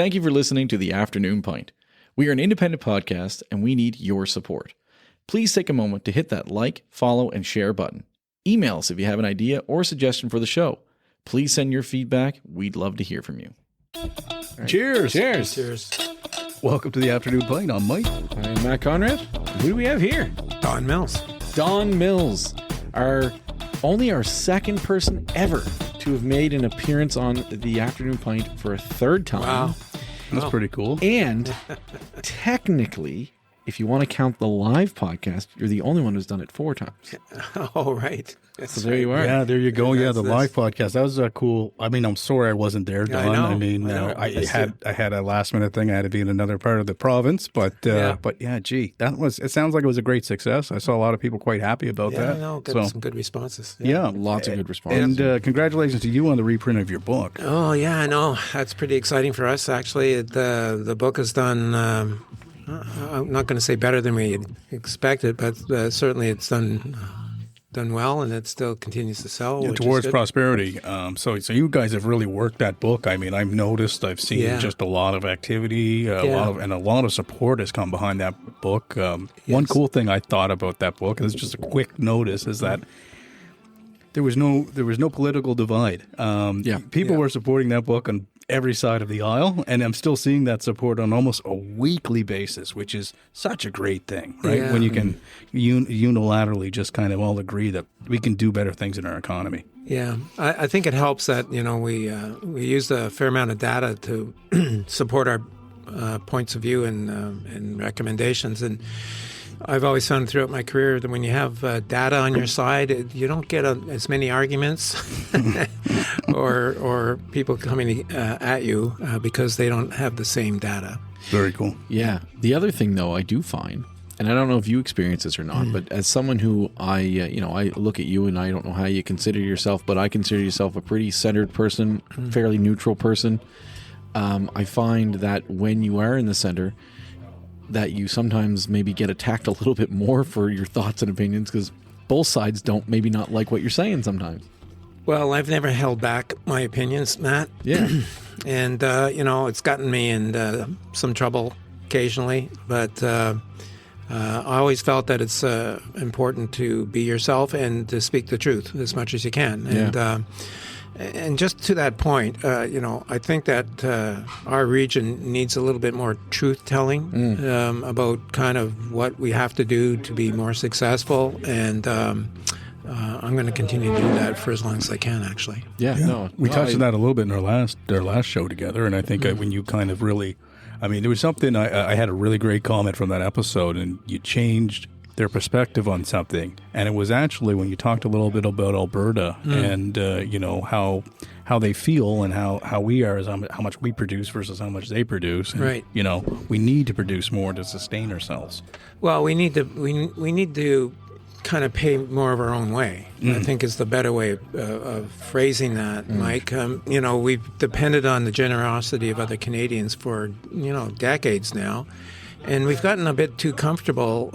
Thank you for listening to The Afternoon Pint. We are an independent podcast and we need your support. Please take a moment to hit that like, follow, and share button. Email us if you have an idea or suggestion for the show. Please send your feedback. We'd love to hear from you. Right. Cheers. Cheers. Welcome to the Afternoon Pint. I'm Mike. I'm Matt Conrad. Who do we have here? Don Mills. Don Mills, our second person ever to have made an appearance on the Afternoon Pint for a third time. Wow. That's pretty cool. And technically, if you want to count the live podcast, you're the only one who's done it 4 times. Oh, right. That's So there you are. Yeah, there you go. Yeah, the That's live podcast. That was cool. I mean, I'm sorry I wasn't there, Yeah, I Don. know. I mean, I know. I Missed had a last minute thing. I had to be in another part of the province, but gee, it sounds like it was a great success. I saw a lot of people quite happy about Yeah, that. no, So, some good responses. yeah, Lots of good responses. and congratulations to you on the reprint of your book. Oh, yeah, I know. That's pretty exciting for us, actually. The book has done, I'm not going to say better than we had expected, but certainly it's done well, and it still continues to sell. Which Towards is good. prosperity. So you guys have really worked that book. I mean, I've noticed, I've seen Yeah. just a lot of activity, a lot of support has come behind that book. One Yes. cool thing I thought about that book, and it's just a quick notice, is that there was no political divide. People were supporting that book on every side of the aisle, and I'm still seeing that support on almost a weekly basis, which is such a great thing, right? Yeah. When you can unilaterally just kind of all agree that we can do better things in our economy. Yeah, I think it helps that, we used a fair amount of data to support our points of view and recommendations. And I've always found throughout my career that when you have data on your side, you don't get as many arguments or people coming at you because they don't have the same data. Very cool. Yeah. The other thing, though, I do find, and I don't know if you experience this or not, but as someone who I look at you and I don't know how you consider yourself, but I consider yourself a pretty centered person, fairly neutral person. I find that when you are in the center, that you sometimes maybe get attacked a little bit more for your thoughts and opinions because both sides don't maybe not like what you're saying sometimes. Well, I've never held back my opinions, Matt. Yeah. And, it's gotten me in some trouble occasionally, but I always felt that it's important to be yourself and to speak the truth as much as you can. And just to that point, I think that our region needs a little bit more truth-telling about kind of what we have to do to be more successful. And I'm going to continue to do that for as long as I can, actually. We touched on that a little bit in our last show together, and I think when you kind of really, I mean, there was something, I had a really great comment from that episode, and you changed their perspective on something, and it was actually when you talked a little bit about Alberta and how they feel and how we are, how much we produce versus how much they produce. And, Right. We need to produce more to sustain ourselves. Well, we need to kind of pay more of our own way. I think is the better way of phrasing that, Mike. We've depended on the generosity of other Canadians for decades now. And we've gotten a bit too comfortable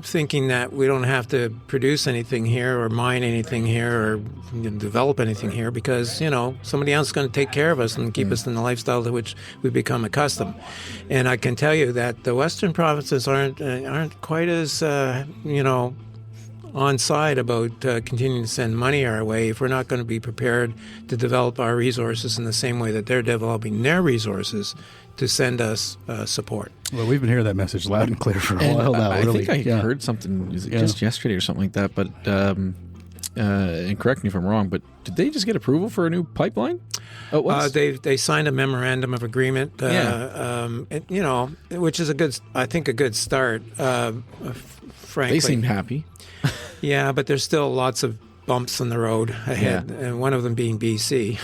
thinking that we don't have to produce anything here or mine anything here or develop anything here because, somebody else is going to take care of us and keep us in the lifestyle to which we've become accustomed. And I can tell you that the Western provinces aren't quite as, on side about continuing to send money our way if we're not going to be prepared to develop our resources in the same way that they're developing their resources to send us support. Well, we've been hearing that message loud and clear for a while now. I really. think I heard something just yesterday or something like that, but and correct me if I'm wrong, but did they just get approval for a new pipeline? They signed a memorandum of agreement, which is a good start. Frankly, they seemed happy. Yeah, but there's still lots of bumps in the road ahead, and one of them being BC,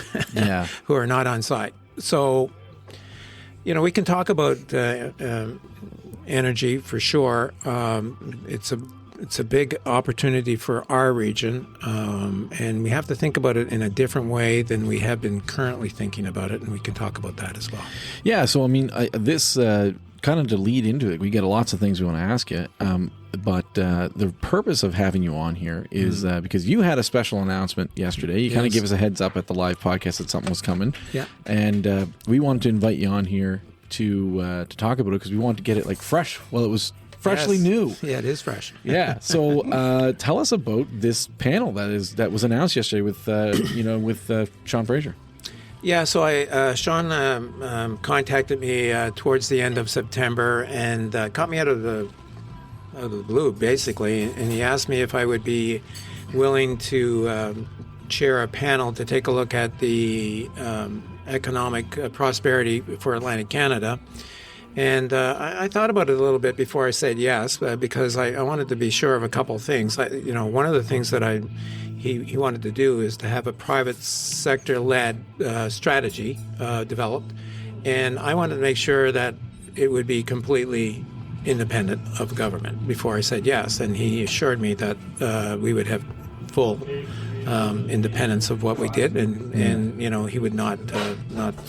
who are not on site. So, we can talk about energy for sure. It's a big opportunity for our region, and we have to think about it in a different way than we have been currently thinking about it, and we can talk about that as well. Yeah, so I mean, this kind of to lead into it, we get lots of things we want to ask you. But the purpose of having you on here is because you had a special announcement yesterday. You kind of gave us a heads up at the live podcast that something was coming. Yeah. And we wanted to invite you on here to talk about it because we wanted to get it like fresh. Well, it was freshly new. Yeah, it is fresh. Yeah. So tell us about this panel that was announced yesterday with Sean Fraser. Yeah, so Sean contacted me towards the end of September and caught me out of the blue, basically, and he asked me if I would be willing to chair a panel to take a look at the economic prosperity for Atlantic Canada. And I thought about it a little bit before I said yes, because I wanted to be sure of a couple things. One of the things that he wanted to do is to have a private sector-led strategy developed, and I wanted to make sure that it would be completely independent of government before I said yes. And he assured me that we would have full independence of what we did, and he would not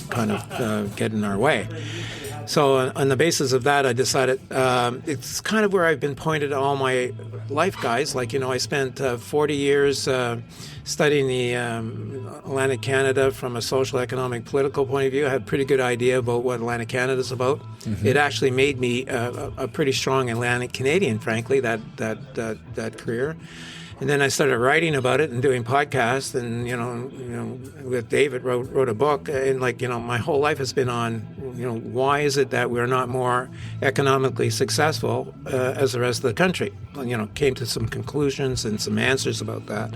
kind of get in our way. So on the basis of that, I decided it's kind of where I've been pointed all my life, guys. Like, I spent 40 years studying the Atlantic Canada from a social, economic, political point of view. I had a pretty good idea about what Atlantic Canada is about. Mm-hmm. It actually made me a pretty strong Atlantic Canadian, frankly, that career. And then I started writing about it and doing podcasts, and with David wrote a book, and my whole life has been on why is it that we're not more economically successful as the rest of the country? Came to some conclusions and some answers about that,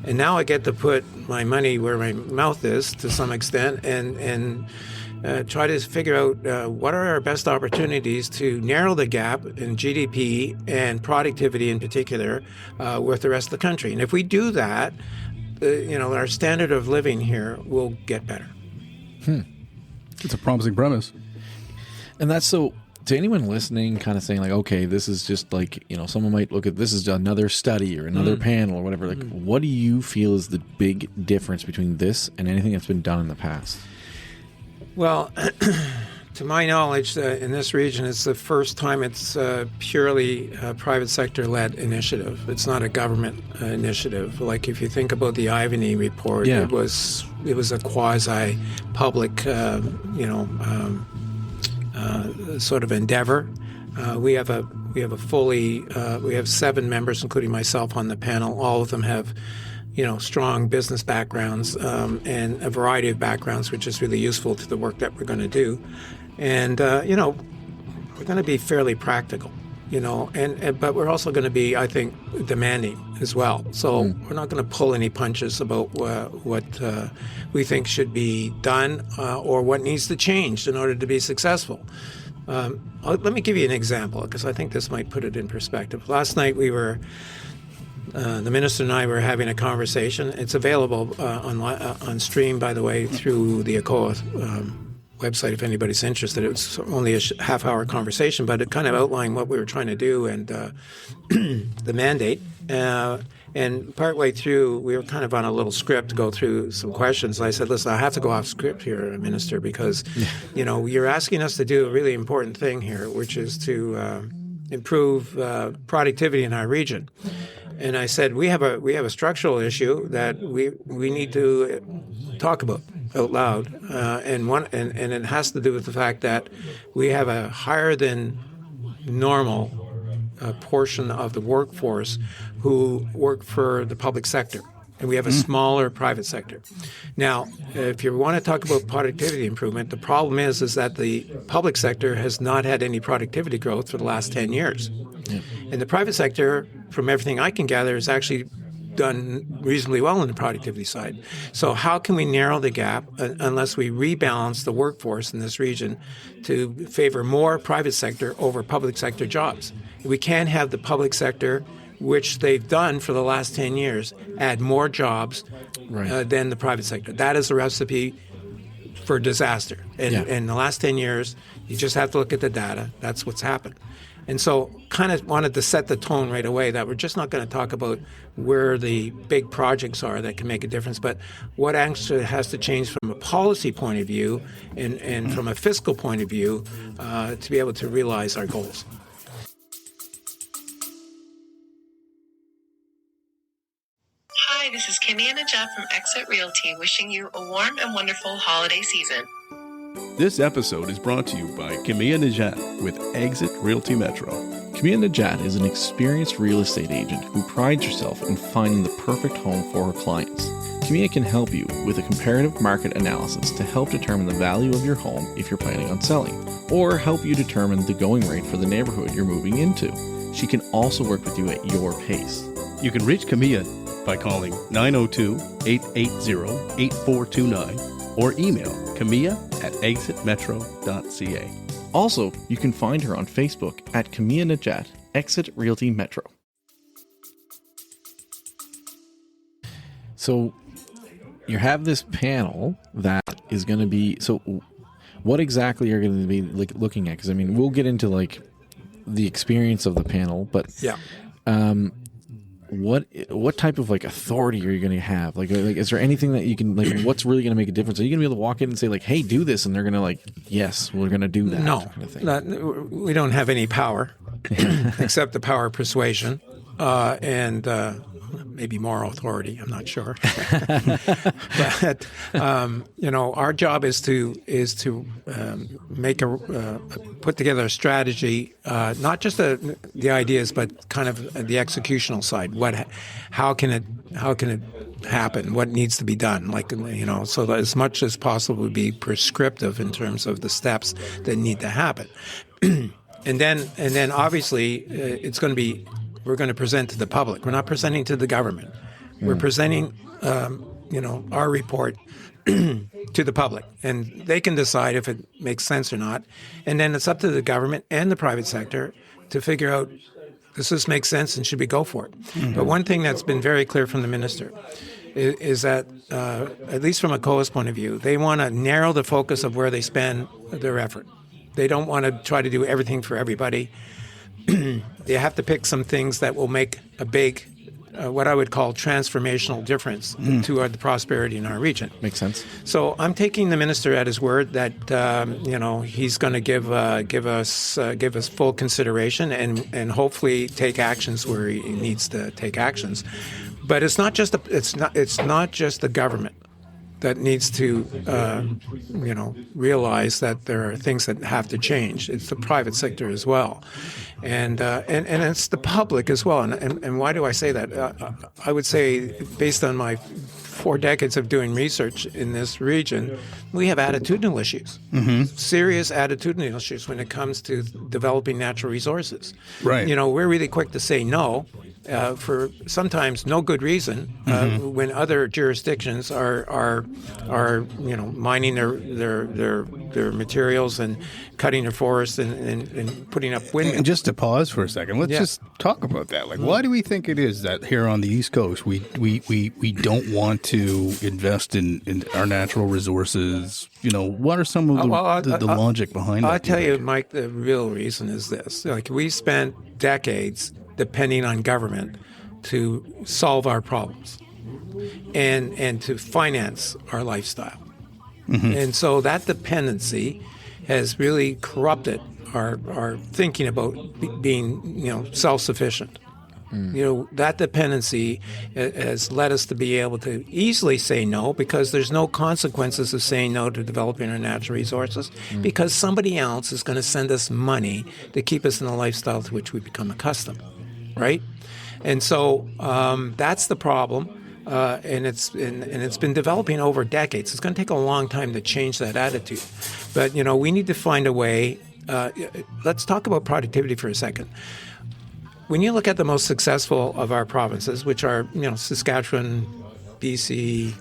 and now I get to put my money where my mouth is to some extent, and try to figure out what are our best opportunities to narrow the gap in GDP and productivity in particular with the rest of the country. And if we do that, our standard of living here will get better. It's a promising premise. And that's so, to anyone listening, kind of saying like, okay, this is just like, someone might look at this as another study or another panel or whatever. Like, what do you feel is the big difference between this and anything that's been done in the past? Well, to my knowledge, in this region, it's the first time it's purely a private sector-led initiative. It's not a government initiative. Like if you think about the Ivany report, it was a quasi-public, sort of endeavor. We have 7 members, including myself, on the panel. All of them have strong business backgrounds and a variety of backgrounds, which is really useful to the work that we're going to do. And, we're going to be fairly practical, but we're also going to be, I think, demanding as well. So we're not going to pull any punches about what we think should be done or what needs to change in order to be successful. Let me give you an example, because I think this might put it in perspective. Last night the minister and I were having a conversation. It's available on stream, by the way, through the ACOA website if anybody's interested. It was only a half-hour conversation, but it kind of outlined what we were trying to do and the mandate. And partway through, we were kind of on a little script to go through some questions. I said, listen, I have to go off script here, Minister, because you're asking us to do a really important thing here, which is to improve productivity in our region. And I said, we have a structural issue that we need to talk about out loud, and it has to do with the fact that we have a higher than normal portion of the workforce who work for the public sector, and we have a smaller private sector. Now, if you want to talk about productivity improvement, the problem is that the public sector has not had any productivity growth for the last 10 years. Yeah. And the private sector, from everything I can gather, has actually done reasonably well on the productivity side. So how can we narrow the gap unless we rebalance the workforce in this region to favor more private sector over public sector jobs? We can't have the public sector, which they've done for the last 10 years, add more jobs than the private sector. That is a recipe for disaster. And in the last 10 years, you just have to look at the data. That's what's happened. And so kind of wanted to set the tone right away that we're just not going to talk about where the big projects are that can make a difference, but what actually has to change from a policy point of view and from a fiscal point of view to be able to realize our goals. Hi, this is Kimmy and Ajah from Exit Realty, wishing you a warm and wonderful holiday season. This episode is brought to you by Camilla Najat with Exit Realty Metro. Camilla Najat is an experienced real estate agent who prides herself in finding the perfect home for her clients. Camilla can help you with a comparative market analysis to help determine the value of your home if you're planning on selling, or help you determine the going rate for the neighborhood you're moving into. She can also work with you at your pace. You can reach Camilla by calling 902-880-8429 or email camilla@exitmetro.ca. Also, you can find her on Facebook at Camilla Najat, Exit Realty Metro. So, you have this panel that is going to be... So, what exactly are you going to be looking at? Because, I mean, we'll get into, the experience of the panel, but... Yeah. What type of authority are you going to have? Is there anything that you can what's really going to make a difference? Are you going to be able to walk in and say hey, do this, and they're going to yes, we're going to do that? No, kind of thing? we don't have any power except the power of persuasion and maybe moral authority. I'm not sure, but our job is to put together a strategy, not just the ideas, but kind of the executional side. How can it happen? What needs to be done? So that as much as possible be prescriptive in terms of the steps that need to happen, and then obviously we're going to present to the public. We're not presenting to the government. We're presenting, our report to the public, and they can decide if it makes sense or not. And then it's up to the government and the private sector to figure out, does this make sense and should we go for it? Mm-hmm. But one thing that's been very clear from the minister is that, at least from a COA's point of view, they want to narrow the focus of where they spend their effort. They don't want to try to do everything for everybody. They have to pick some things that will make a big, what I would call transformational difference to the prosperity in our region. Makes sense. So I'm taking the minister at his word that he's going to give us full consideration and hopefully take actions where he needs to take actions. But it's not just the government that needs to, realize that there are things that have to change. It's the private sector as well, and it's the public as well. And why do I say that? I would say, based on my 4 decades of doing research in this region, we have attitudinal issues, serious attitudinal issues when it comes to developing natural resources. Right. We're really quick to say no. For sometimes no good reason, when other jurisdictions are mining their materials and cutting their forests and putting up windmills. And just to pause for a second, let's just talk about that. Why do we think it is that here on the East Coast we don't want to invest in our natural resources? What are some of the logic behind that? I'll tell you, Mike, the real reason is this. We spent decades depending on government to solve our problems and to finance our lifestyle. And so that dependency has really corrupted our thinking about being, self-sufficient. That dependency has led us to be able to easily say no because there's no consequences of saying no to developing our natural resources because somebody else is going to send us money to keep us in the lifestyle to which we become accustomed. Right, and so that's the problem, and it's been developing over decades. It's going to take a long time to change that attitude, but we need to find a way. Let's talk about productivity for a second. When you look at the most successful of our provinces, which are Saskatchewan, BC,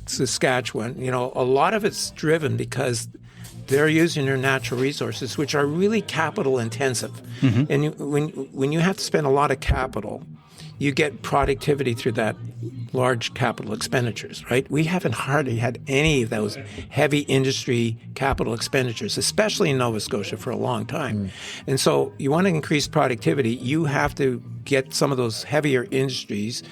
Saskatchewan, a lot of it's driven because they're using their natural resources, which are really capital intensive. And when you have to spend a lot of capital, you get productivity through that large capital expenditures, right? We haven't hardly had any of those heavy industry capital expenditures, especially in Nova Scotia, for a long time. And so you want to increase productivity, you have to get some of those heavier industries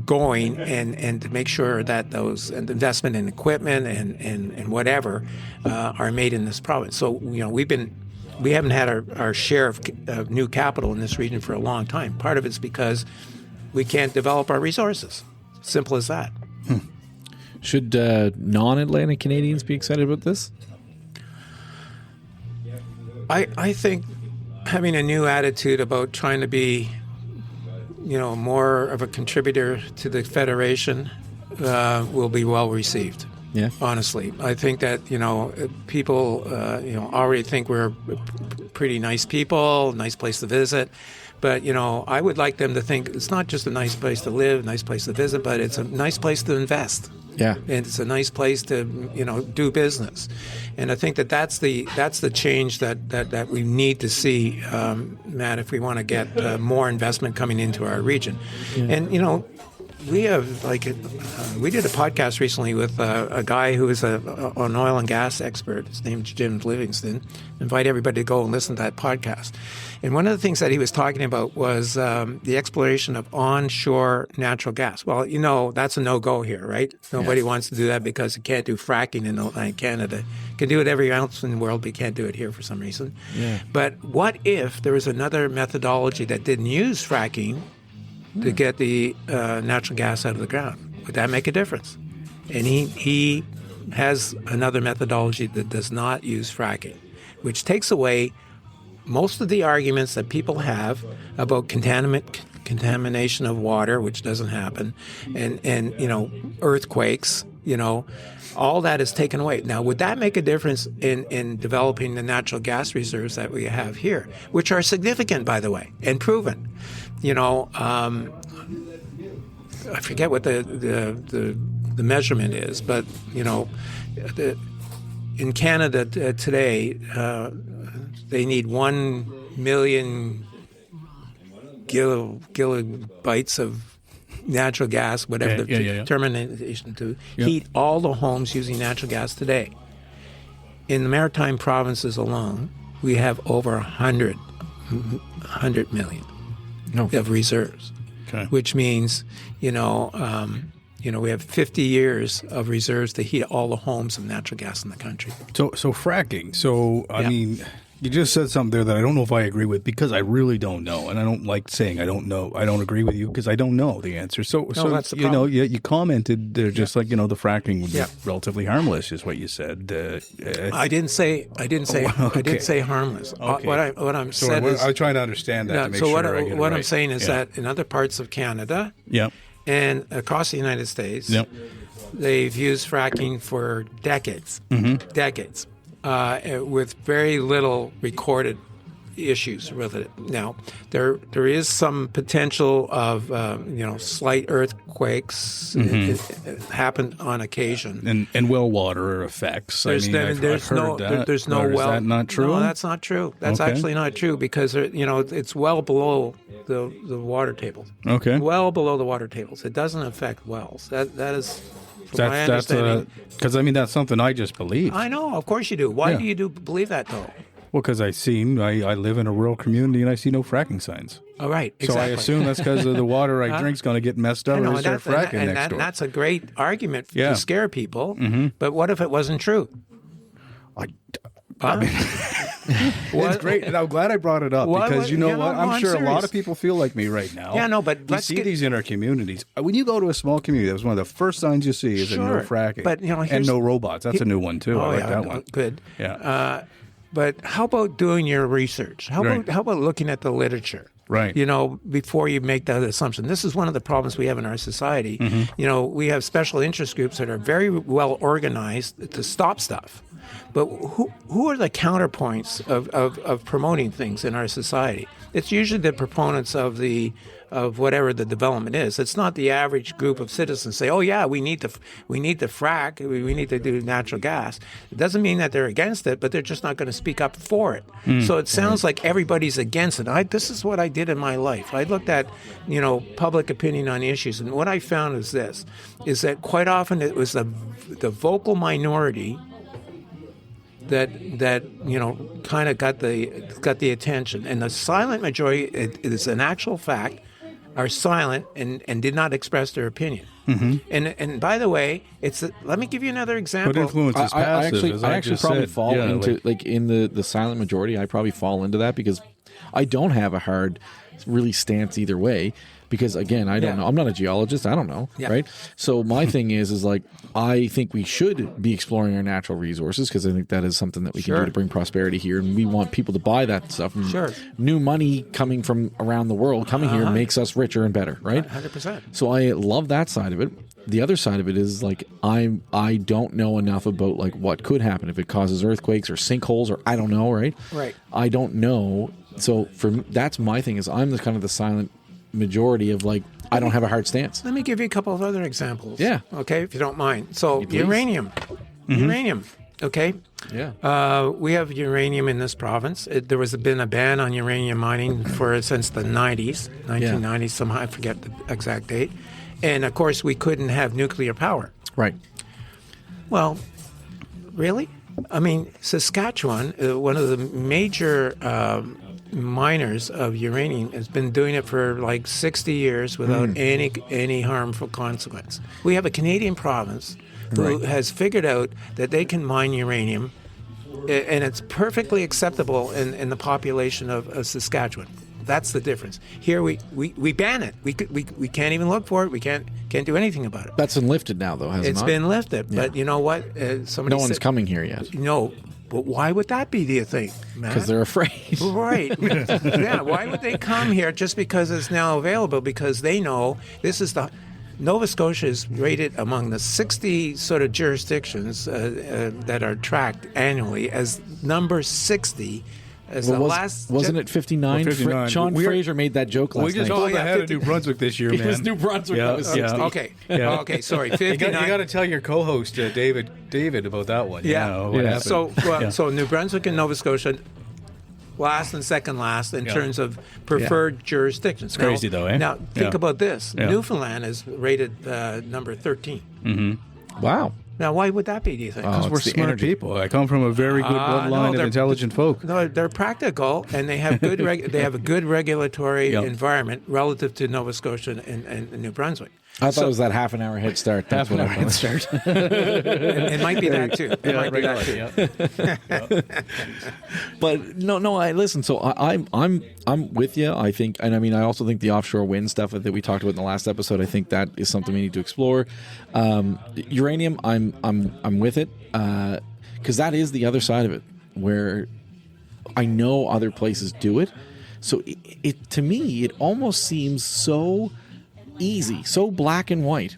going and to make sure that those investment in equipment and whatever are made in this province. So, we haven't had our share of new capital in this region for a long time. Part of it's because we can't develop our resources. Simple as that. Should non-Atlantic Canadians be excited about this? I think having a new attitude about trying to be, more of a contributor to the Federation will be well received. Yeah. Honestly, I think that people already think we're pretty nice people, nice place to visit. But, I would like them to think it's not just a nice place to live, nice place to visit, but it's a nice place to invest. Yeah. And it's a nice place to, do business. And I think that's the change that we need to see, Matt, if we want to get more investment coming into our region. Yeah. And, we have we did a podcast recently with a guy who is an oil and gas expert. His name's Jim Livingston. Invite everybody to go and listen to that podcast. And one of the things that he was talking about was the exploration of onshore natural gas. Well, that's a no-go here, right? Nobody wants to do that because you can't do fracking in Canada. You can do it everywhere else in the world, but you can't do it here for some reason. Yeah. But what if there was another methodology that didn't use fracking to get the natural gas out of the ground? Would that make a difference? And he has another methodology that does not use fracking, which takes away most of the arguments that people have about contamination of water, which doesn't happen, and earthquakes, all that is taken away. Now, would that make a difference in developing the natural gas reserves that we have here, which are significant, by the way, and proven? I forget what the measurement is, but in Canada today, they need 1 million kilobytes of natural gas, whatever the determination to heat all the homes using natural gas today. In the maritime provinces alone, we have over 100 million of reserves, which means, we have 50 years of reserves to heat all the homes of natural gas in the country. So fracking. So, I mean, you just said something there that I don't know if I agree with because I really don't know. And I don't like saying I don't know. I don't agree with you because I don't know the answer. So that's the problem. You commented just like, the fracking would be relatively harmless is what you said. I didn't say harmless. Okay. What I'm saying is I'm trying to understand that to make so sure what, I get it what right. I'm saying is that in other parts of Canada and across the United States, they've used fracking for decades, with very little recorded issues with it. Now, there is some potential of slight earthquakes. It happened on occasion, and well water effects. There's no well. Is that not true? No, that's not true. That's actually not true because it's well below the water table. Okay, well below the water tables. It doesn't affect wells. That is. My understanding. Because that's something I just believe. I know, of course you do. Why do you believe that, though? Well, because I live in a rural community and I see no fracking signs. Oh, right, exactly. So I assume that's because of the water I drink's going to get messed up and start fracking next door. That's a great argument to scare people. But what if it wasn't true? I mean, it's great, and I'm glad I brought it up because what? I'm sure serious. A lot of people feel like me right now. Yeah, no, but we see these in our communities. When you go to a small community, that's one of the first signs you see is no fracking, but and no robots. That's a new one too. I like that one. Good. Yeah. But how about doing your research? How about looking at the literature? Right. Before you make that assumption. This is one of the problems we have in our society. We have special interest groups that are very well organized to stop stuff. But who are the counterpoints of promoting things in our society? It's usually the proponents of whatever the development is. It's not the average group of citizens say, "Oh yeah, we need to frack, we need to do natural gas." It doesn't mean that they're against it, but they're just not going to speak up for it. So it sounds like everybody's against it. This is what I did in my life. I looked at, public opinion on issues, and what I found is this: is that quite often it was the vocal minority that kind of got the attention, and the silent majority, it is an actual fact, are silent and did not express their opinion. And by the way, let me give you another example. But influence is passive. I actually probably fall into in the silent majority. I probably fall into that because I don't have a hard really stance either way. Because again, I don't know. I'm not a geologist. I don't know, right? So my thing is like I think we should be exploring our natural resources because I think that is something that we can do to bring prosperity here, and we want people to buy that stuff. And new money coming from around the world coming here makes us richer and better, right? 100%. So I love that side of it. The other side of it is like I don't know enough about like what could happen if it causes earthquakes or sinkholes or I don't know, right? Right. I don't know. So for me, that's my thing is I'm the kind of the silent majority of like I don't have a hard stance. Let me give you a couple of other examples. Yeah. Okay, if you don't mind. So uranium. Okay. Yeah. We have uranium in this province. There was been a ban on uranium mining since the 90s, 1990s. Somehow I forget the exact date. And of course, we couldn't have nuclear power. Right. Well, really? I mean, Saskatchewan, one of the major miners of uranium, has been doing it for like 60 years without any harmful consequence. We have a Canadian province who has figured out that they can mine uranium, and it's perfectly acceptable in the population of Saskatchewan. That's the difference. Here we ban it. We can't even look for it. We can't do anything about it. That's been lifted now, though, hasn't it? It's been lifted, but you know what? No one's coming here yet. No. But why would that be, do you think, Matt? Because they're afraid. Right. Yeah, why would they come here just because it's now available? Because they know this is Nova Scotia is rated among the 60 sort of jurisdictions that are tracked annually as number 60. Wasn't it 59? 59. Sean Fraser made that joke last night. We just all ahead of New Brunswick this year, man. It was New Brunswick that was 60. Okay. Okay, sorry. 59. You got to tell your co-host, David, about that one. Yeah. So New Brunswick and Nova Scotia, last and second last in terms of preferred jurisdictions. It's crazy, though, eh? Now, think about this. Newfoundland is rated number 13. Mm-hmm. Wow. Now, why would that be, do you think? Because we're smart people. I come from a very good bloodline of intelligent folk. No, they're practical, and they have good. They have a good regulatory environment relative to Nova Scotia and New Brunswick. I thought it was that half an hour head start. That's what I thought. It might be that too. It might be that too. But no. I listen. So I'm with you. I think, and I mean, I also think the offshore wind stuff that we talked about in the last episode. I think that is something we need to explore. Uranium, I'm with it because that is the other side of it, where I know other places do it. So it to me, it almost seems so easy, so black and white,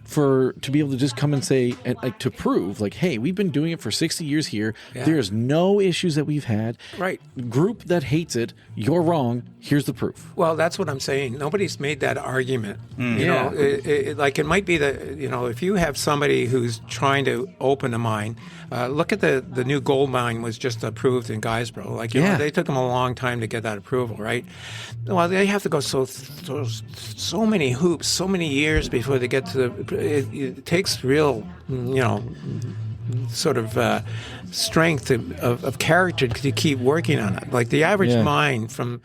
to be able to just come and say, and like to prove, like, hey, we've been doing it for 60 years here. Yeah. There's no issues that we've had. Right. Group that hates it, you're wrong. Here's the proof. Well, that's what I'm saying. Nobody's made that argument. You know, it might be that, if you have somebody who's trying to open a mine, look at the new gold mine was just approved in Guysborough. Like, you know, they took them a long time to get that approval, right? Well, they have to go so many hoops, so many years before they get to it takes real, sort of strength of character to keep working on it. Like the average mine from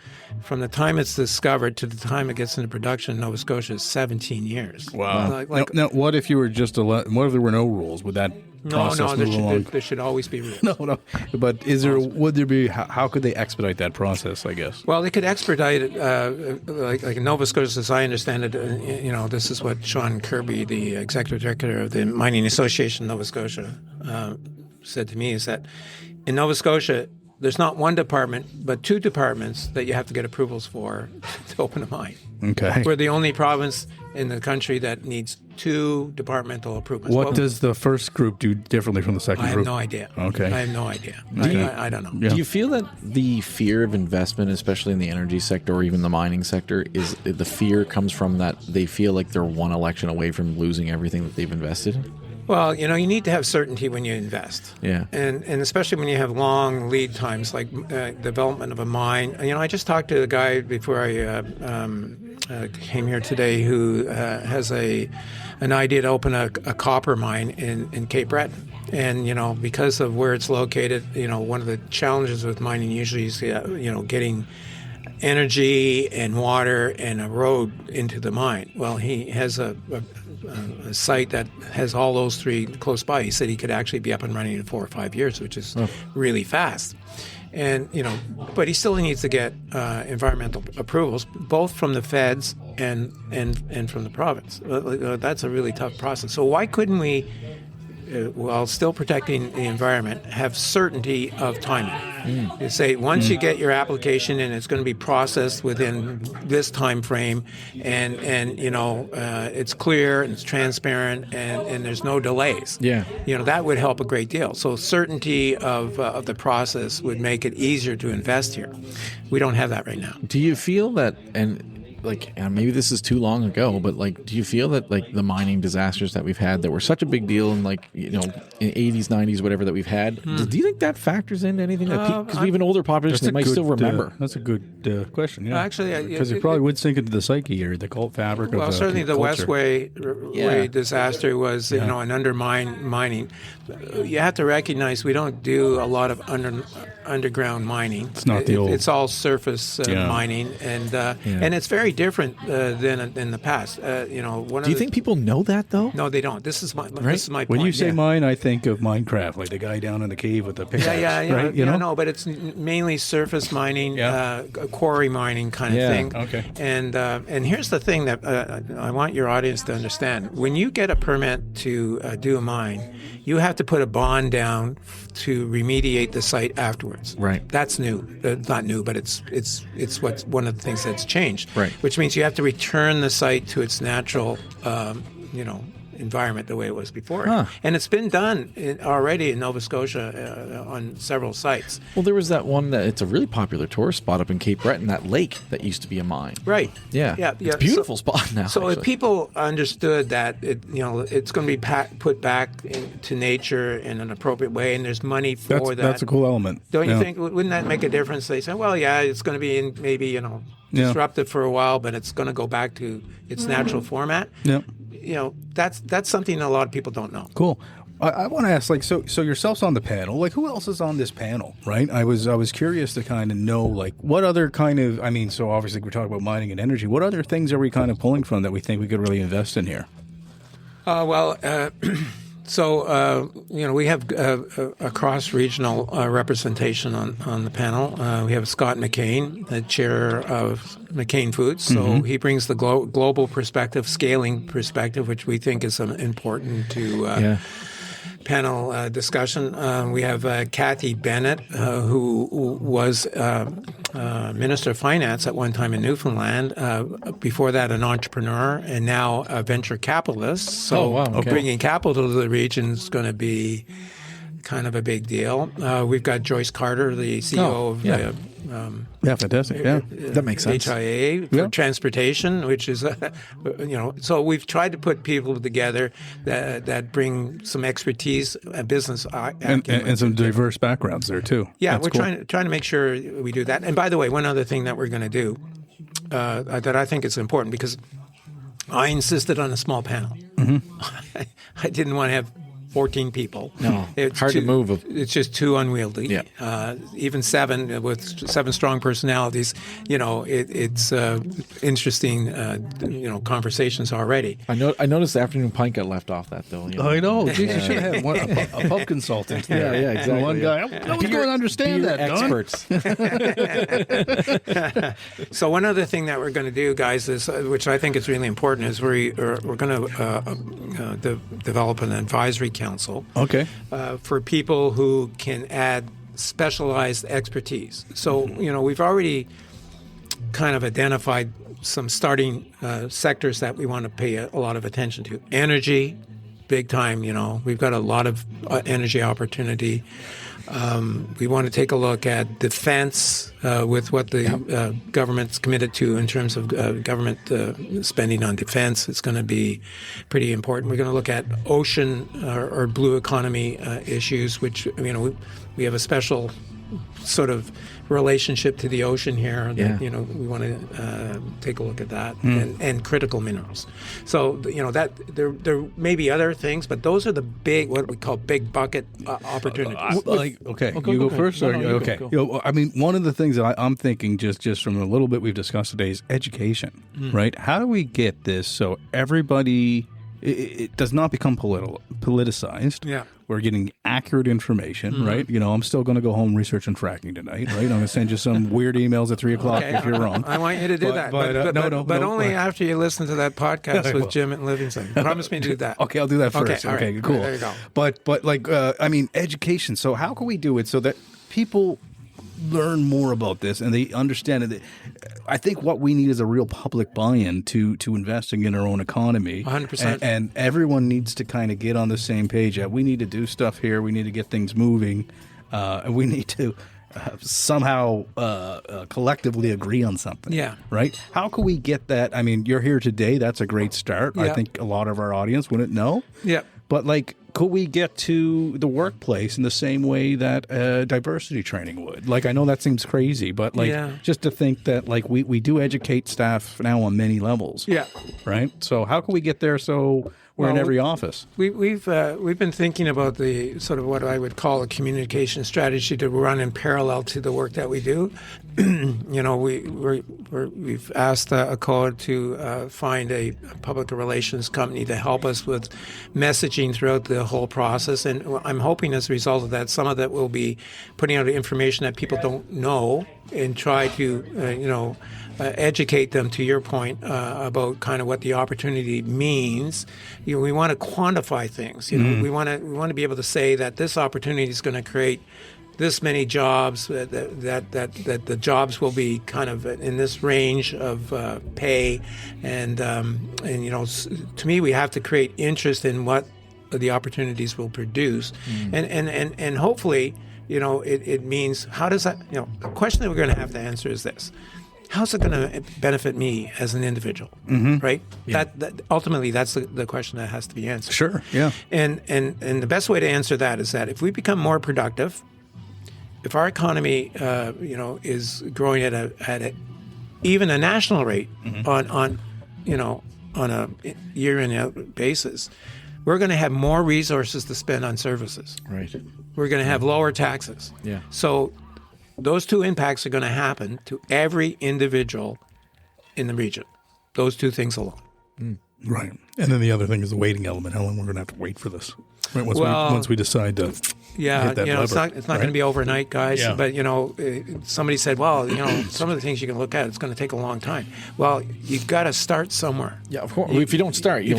the time it's discovered to the time it gets into production in Nova Scotia is 17 years. Wow. Now, what if you were just what if there were no rules? Would that process move along? There should always be rules. No. But would there be? How could they expedite that process? I guess. Well, they could expedite it, like in Nova Scotia, as I understand it. This is what Sean Kirby, the executive director of the Mining Association of Nova Scotia, said to me, is that in Nova Scotia, there's not one department, but two departments that you have to get approvals for to open a mine. Okay. We're the only province in the country that needs 2 departmental approvals. What does the first group do differently from the second I have group? no idea. Okay. I have no idea. I don't know. Yeah. Do you feel that the fear of investment, especially in the energy sector or even the mining sector, is the fear comes from that they feel like they're one election away from losing everything that they've invested in? Well, you need to have certainty when you invest. Yeah. And especially when you have long lead times, like development of a mine. I just talked to a guy before I came here today who has an idea to open a copper mine in Cape Breton. And, because of where it's located, one of the challenges with mining usually is, getting energy and water and a road into the mine. Well, he has a site that has all those 3 close by. He said he could actually be up and running in 4 or 5 years, which is really fast. And but he still needs to get environmental approvals, both from the feds and from the province. That's a really tough process. So why couldn't we, while still protecting the environment, have certainty of timing? You say once you get your application and it's going to be processed within this time frame, and it's clear and it's transparent and there's no delays. Yeah. That would help a great deal. So certainty of the process would make it easier to invest here. We don't have that right now. Do you feel that, and maybe this is too long ago, but do you feel that the mining disasters that we've had that were such a big deal in in 80s, 90s, whatever that we've had, do you think that factors into anything? Because we have an older population that might still remember. That's a good question. Yeah, actually, because it probably would sink into the psyche or the cult fabric. Well, of certainly the culture. Westway disaster was an undermined mining. You have to recognize we don't do a lot of underground mining. It's not the old. It's all surface mining, and it's very different than in the past. Do you think people know that though? No, they don't. This is my point. When you say mine, I think of Minecraft, like the guy down in the cave with the pickaxe. Right? No, but it's mainly surface mining, quarry mining kind of thing. Okay. And here's the thing that I want your audience to understand: when you get a permit to do a mine, you have to put a bond down to remediate the site afterwards. Right. That's new. Not new, but it's what's one of the things that's changed. Right. Which means you have to return the site to its natural, environment the way it was before. Huh. And it's been done already in Nova Scotia on several sites. Well, there was that one that it's a really popular tourist spot up in Cape Breton, that lake that used to be a mine. Right. Yeah. It's a beautiful spot now. So if people understood that it's going to be put back into nature in an appropriate way, and there's money for that. That's a cool element. Don't you think? Wouldn't that make a difference? They say, well, it's going to be in maybe disruptive for a while, but it's going to go back to its natural format. Yeah. That's something a lot of people don't know. Cool. I want to ask, so yourself's on the panel. Who else is on this panel, right? I was curious to kind of know, what other kind of, so obviously we're talking about mining and energy. What other things are we kind of pulling from that we think we could really invest in here? So, we have a cross-regional representation on the panel. We have Scott McCain, the chair of McCain Foods. So he brings the global perspective, scaling perspective, which we think is important to panel discussion. We have Kathy Bennett, who was Minister of Finance at one time in Newfoundland. Before that, an entrepreneur, and now a venture capitalist. So bringing capital to the region is going to be kind of a big deal. We've got Joyce Carter, the CEO of fantastic. Yeah, that makes sense. HIA for transportation, which is, so we've tried to put people together that bring some expertise, business and some diverse backgrounds there too. Yeah, That's we're cool. trying to make sure we do that. And by the way, one other thing that we're going to do that I think is important, because I insisted on a small panel. I didn't want to have 14 people. No, it's hard to move. It's just too unwieldy. Yeah. Even 7 with 7 strong personalities, it's interesting, conversations already. I noticed the afternoon pint got left off that though. I know. Jeez, you should have had a pub consultant. Yeah, exactly. One guy. No one's going to understand that. Experts. So one other thing that we're going to do, guys, is which I think is really important, is we're going to develop an advisory council. Okay. For people who can add specialized expertise. So, we've already kind of identified some starting sectors that we want to pay a lot of attention to. Energy, big time. We've got a lot of energy opportunity. We want to take a look at defense with what the government's committed to in terms of government spending on defense. It's going to be pretty important. We're going to look at ocean or blue economy issues, which we have a special sort of relationship to the ocean here that we want to take a look at that and critical minerals. So that there may be other things, but those are the big, what we call big bucket opportunities. Okay, you go first. No, Or, you okay, go. I mean, one of the things that I'm thinking just from a little bit we've discussed today is education, right? How do we get this so everybody it does not become politicized? Yeah. We're getting accurate information, right? I'm still going to go home researching fracking tonight, right? I'm going to send you some weird emails at 3:00 if you're wrong. I want you to do that. But only after you listen to that podcast with Jim and Livingston. Promise me to do that. Okay, I'll do that first. all Okay, right. cool. There you go. But like, I mean, education. So how can we do it so that people learn more about this and they understand it? I think what we need is a real public buy-in to investing in our own economy. 100%. And everyone needs to kind of get on the same page. We need to do stuff here. We need to get things moving. And we need to somehow collectively agree on something. Yeah. Right? How can we get that? I mean, you're here today. That's a great start. Yeah. I think a lot of our audience wouldn't know. Yeah. But like, could we get to the workplace in the same way that diversity training would? Like, I know that seems crazy, but like, just to think that like we do educate staff now on many levels. Yeah. Right. So how can we get there so we're in every office? We've been thinking about the sort of what I would call a communication strategy to run in parallel to the work that we do. We've asked a code to find a public relations company to help us with messaging throughout the whole process, and I'm hoping as a result of that, some of that will be putting out information that people don't know and try to educate them, to your point, about kind of what the opportunity means. We want to quantify things. We want to be able to say that this opportunity is going to create this many jobs, that the jobs will be kind of in this range of pay, and to me, we have to create interest in what the opportunities will produce, and hopefully, it means how does that? The question that we're going to have to answer is this: how's it going to benefit me as an individual? Right? Yeah. That ultimately, that's the question that has to be answered. Sure. Yeah. And the best way to answer that is that if we become more productive, if our economy, is growing at even a national rate on a year in out basis, we're going to have more resources to spend on services. Right. We're going to have lower taxes. Yeah. So those two impacts are going to happen to every individual in the region. Those two things alone. Right. And then the other thing is the waiting element. How long we're going to have to wait for this? Right. Once we decide to hit that lever, it's not going to be overnight, guys. Yeah. But somebody said, well, some of the things you can look at, it's going to take a long time. Well, you've got to start somewhere. Yeah, of course. If you don't start, you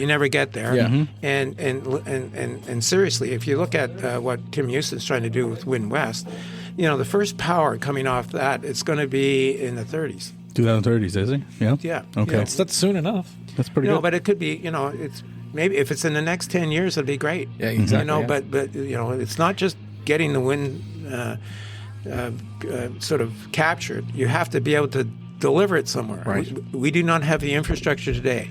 never get there. Yeah. And seriously, if you look at what Tim Houston's trying to do with Wind West, the first power coming off that, it's going to be in the 30s. 2030s, is he? Yeah. Yeah. Okay. That's soon enough. That's pretty good. But it could be, it's maybe if it's in the next 10 years, it'd be great. Yeah, exactly. But it's not just getting the wind sort of captured. You have to be able to deliver it somewhere. Right. We do not have the infrastructure today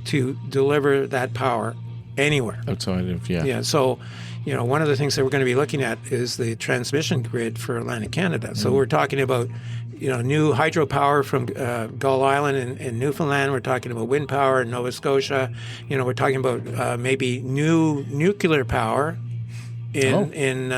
to deliver that power anywhere. Outside of, Yeah, so, one of the things that we're going to be looking at is the transmission grid for Atlantic Canada. So we're talking about, new hydropower from Gull Island in Newfoundland. We're talking about wind power in Nova Scotia. We're talking about maybe new nuclear power in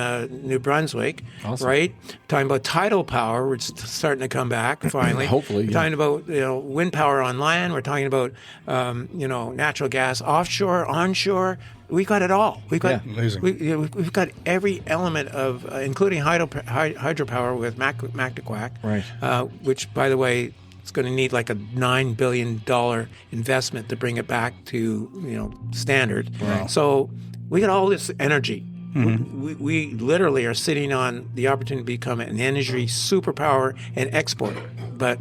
New Brunswick, awesome. Right? Talking about tidal power, which is starting to come back finally. Hopefully, we're talking about wind power on land. We're talking about natural gas offshore, onshore. We've got it all. We've got amazing. We've got every element of, including hydropower with Mactaquac, right? Which, by the way, it's going to need like a $9 billion investment to bring it back to standard. Wow. So we got all this energy. We literally are sitting on the opportunity to become an energy superpower and exporter. But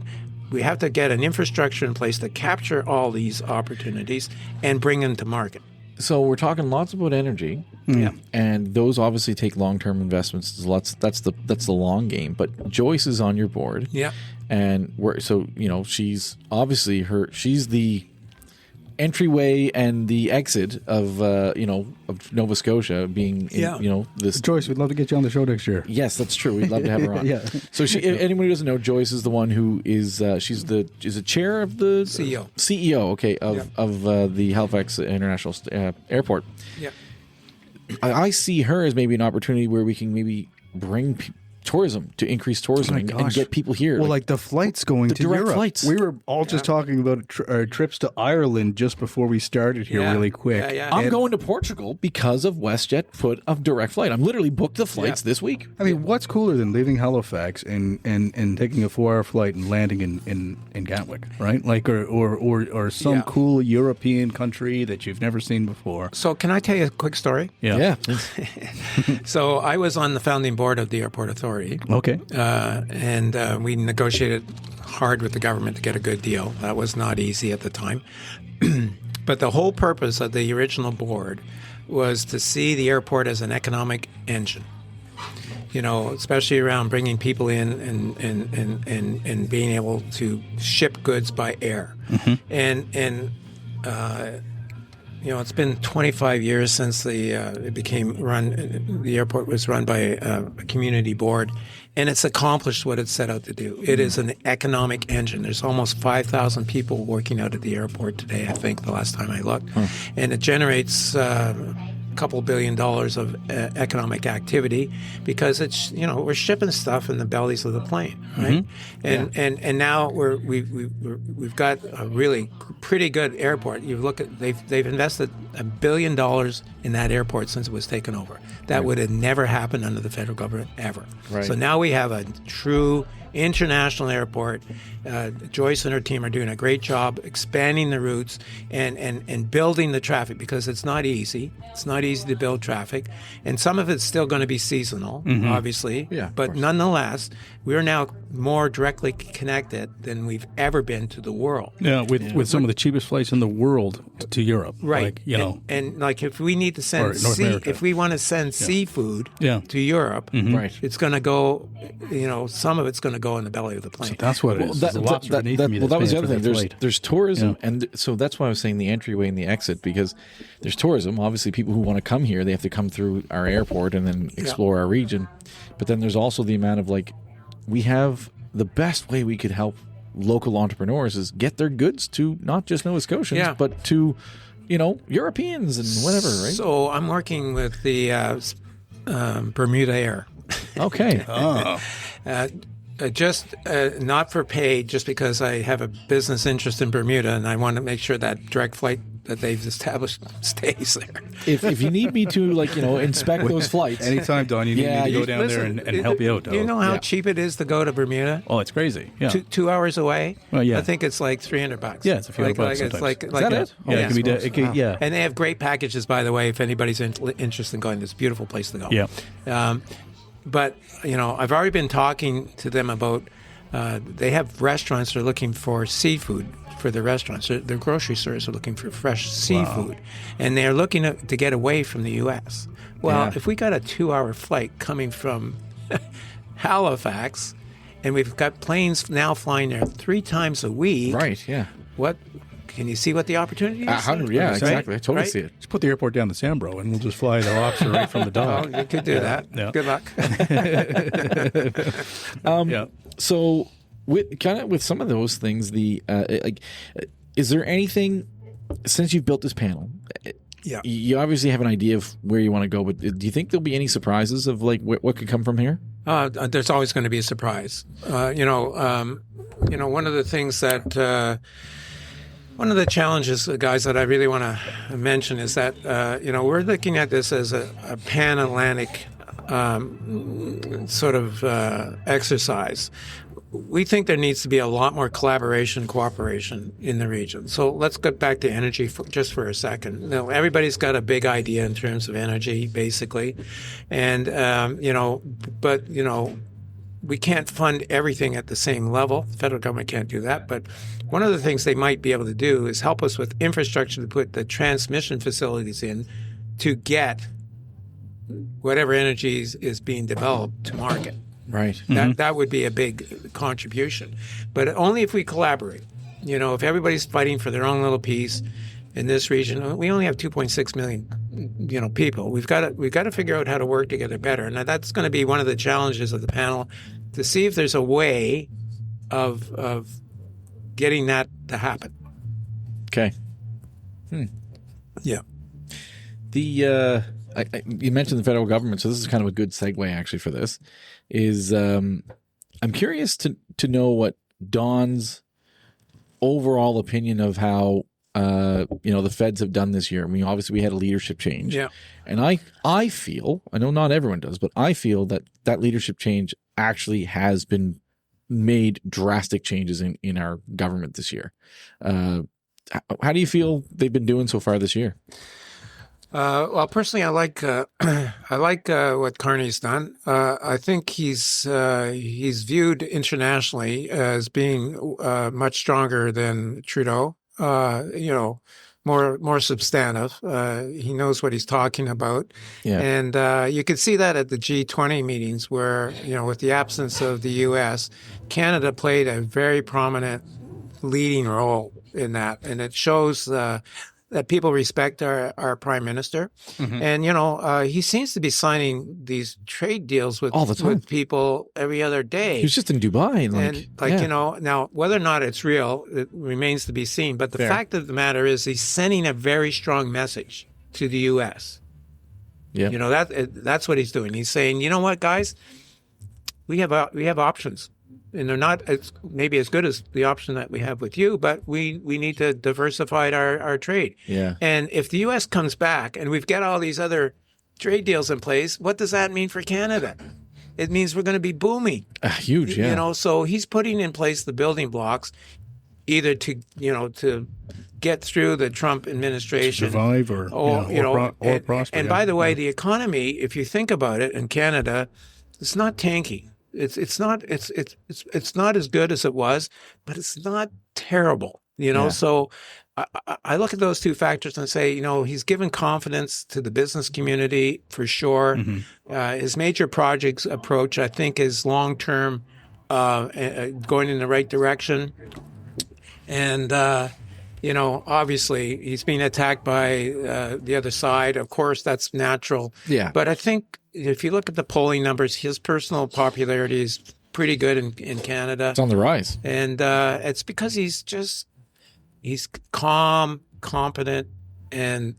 We have to get an infrastructure in place to capture all these opportunities and bring them to market. So we're talking lots about energy, and those obviously take long-term investments. That's the long game. But Joyce is on your board, and she's obviously she's the entryway and the exit of Nova Scotia being this. Joyce, we'd love to get you on the show next year. Yes, that's true. We'd love to have her on. So anyone who doesn't know, Joyce is the one who is she's the chair of the CEO. Okay, of the Halifax International Airport. Yeah, I see her as maybe an opportunity where we can maybe bring tourism to increase tourism and get people here. Well, like the flights going to direct Europe. Flights. We were all just talking about trips to Ireland just before we started here really quick. I'm going to Portugal because of WestJet put a direct flight. I'm literally booked the flights this week. I mean, what's cooler than leaving Halifax and taking a 4-hour flight and landing in Gatwick, right? Like or some cool European country that you've never seen before. So can I tell you a quick story? Yeah. So I was on the founding board of the Airport Authority. Okay. And we negotiated hard with the government to get a good deal. That was not easy at the time. But the whole purpose of the original board was to see the airport as an economic engine. Especially around bringing people in and being able to ship goods by air. And it's been 25 years since the airport was run by a community board, and it's accomplished what it set out to do. It is an economic engine. There's almost 5,000 people working out at the airport today, I think, the last time I looked. And it generates couple $2 billion of economic activity because it's we're shipping stuff in the bellies of the plane, right? And now we've got a really pretty good airport. You look at they've invested $1 billion in that airport since it was taken over. That would have never happened under the federal government ever. Right. So now we have a true international airport. Joyce and her team are doing a great job expanding the routes and building the traffic because it's not easy. It's not easy to build traffic. And some of it's still going to be seasonal, obviously. Yeah, but nonetheless, we're now more directly connected than we've ever been to the world. Yeah, with some of the cheapest flights in the world to Europe. Right. Like, and like if we need to send if we want to send seafood to Europe, right, it's going to go, some of it's going to go in the belly of the plane. So that's what it is. That was the other thing. There's tourism, and so that's why I was saying the entryway and the exit, because there's tourism. Obviously, people who want to come here, they have to come through our airport and then explore our region. But then there's also the amount of we have the best way we could help local entrepreneurs is get their goods to not just Nova Scotians, but to Europeans and whatever. Right. So I'm working with the Bermuda Air. Okay. Just not for pay, just because I have a business interest in Bermuda and I want to make sure that direct flight that they've established stays there. If you need me to inspect those flights anytime, Don, you need me to go down there and help you out. Do you know how cheap it is to go to Bermuda? Oh, it's crazy. Yeah, 2 hours away. Well, yeah, I think it's like $300. Yeah, it's a few hundred bucks. It's like is that it? Yeah, it can be, yeah. And they have great packages, by the way. If anybody's interested in going, it's a beautiful place to go. Yeah. But, I've already been talking to them about, they have restaurants that are looking for seafood for the restaurants. Their grocery stores are looking for fresh seafood. And they're looking to get away from the U.S. Well, if we got a 2-hour flight coming from Halifax, and we've got planes now flying there 3 times a week. Right, yeah. Can you see what the opportunity is? Yeah, exactly. I totally see it. Just put the airport down to Sambro, and we'll just fly the lobster right from the dock. Oh, you could do that. Yeah. Good luck. So, with some of those things, is there anything since you've built this panel? Yeah. You obviously have an idea of where you want to go, but do you think there'll be any surprises of what could come from here? There's always going to be a surprise. One of the things that. One of the challenges, guys, that I really want to mention is that, we're looking at this as a pan-Atlantic sort of exercise. We think there needs to be a lot more collaboration, cooperation in the region. So let's get back to energy just for a second. Now, everybody's got a big idea in terms of energy, basically. And, we can't fund everything at the same level. The federal government can't do that. But one of the things they might be able to do is help us with infrastructure to put the transmission facilities in to get whatever energy is being developed to market. Right. That would be a big contribution. But only if we collaborate. You know, if everybody's fighting for their own little piece in this region, we only have 2.6 million, people. We've got to figure out how to work together better. And that's going to be one of the challenges of the panel, to see if there's a way of getting that to happen. Okay. Yeah. You mentioned the federal government, so this is kind of a good segue actually for this. I'm curious to know what Don's overall opinion of how the feds have done this year. I mean, obviously we had a leadership change. Yeah. And I feel, I know not everyone does, but I feel that leadership change actually has been made drastic changes in our government this year. How do you feel they've been doing so far this year? Well, personally, I like what Carney's done. I think he's viewed internationally as being much stronger than Trudeau. More substantive. He knows what he's talking about. Yeah. And you could see that at the G20 meetings where, with the absence of the U.S., Canada played a very prominent leading role in that. And it shows that people respect our prime minister. Mm-hmm. And, he seems to be signing these trade deals with, all the time, with people every other day. He was just in Dubai. Now, whether or not it's real, it remains to be seen. But the fact of the matter is he's sending a very strong message to the U.S. Yeah. That's what he's doing. He's saying, you know what, guys, we have options. And they're not maybe as good as the option that we have with you, but we need to diversify our trade. Yeah. And if the U.S. comes back and we've got all these other trade deals in place, what does that mean for Canada? It means we're going to be booming. Huge, yeah. So he's putting in place the building blocks either to get through the Trump administration. Survive or prosper. And by the way, the economy, if you think about it in Canada, it's not tanky. It's not as good as it was, but it's not terrible, So I look at those two factors and say, he's given confidence to the business community for sure. Mm-hmm. His major projects approach, I think, is long term, going in the right direction. And obviously he's being attacked by the other side. Of course, that's natural. Yeah. But I think if you look at the polling numbers, his personal popularity is pretty good in Canada. It's on the rise. And it's because he's calm, competent, and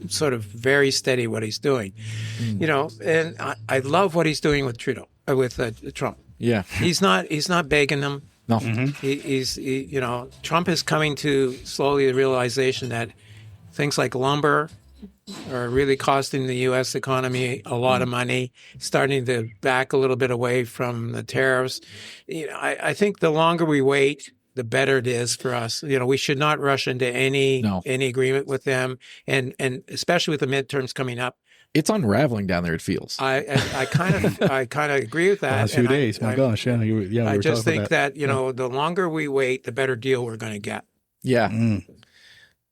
sort of very steady what he's doing. And I love what he's doing with Trump. Yeah. He's not begging them. No. Mm-hmm. Trump is coming to slowly the realization that things like lumber are really costing the U.S. economy a lot of money, starting to back a little bit away from the tariffs. I think the longer we wait, the better it is for us. We should not rush into any agreement with them, and especially with the midterms coming up. It's unraveling down there, it feels. I kind of agree with that. Last few days, my gosh, yeah. I just think that the longer we wait, the better deal we're going to get. Yeah,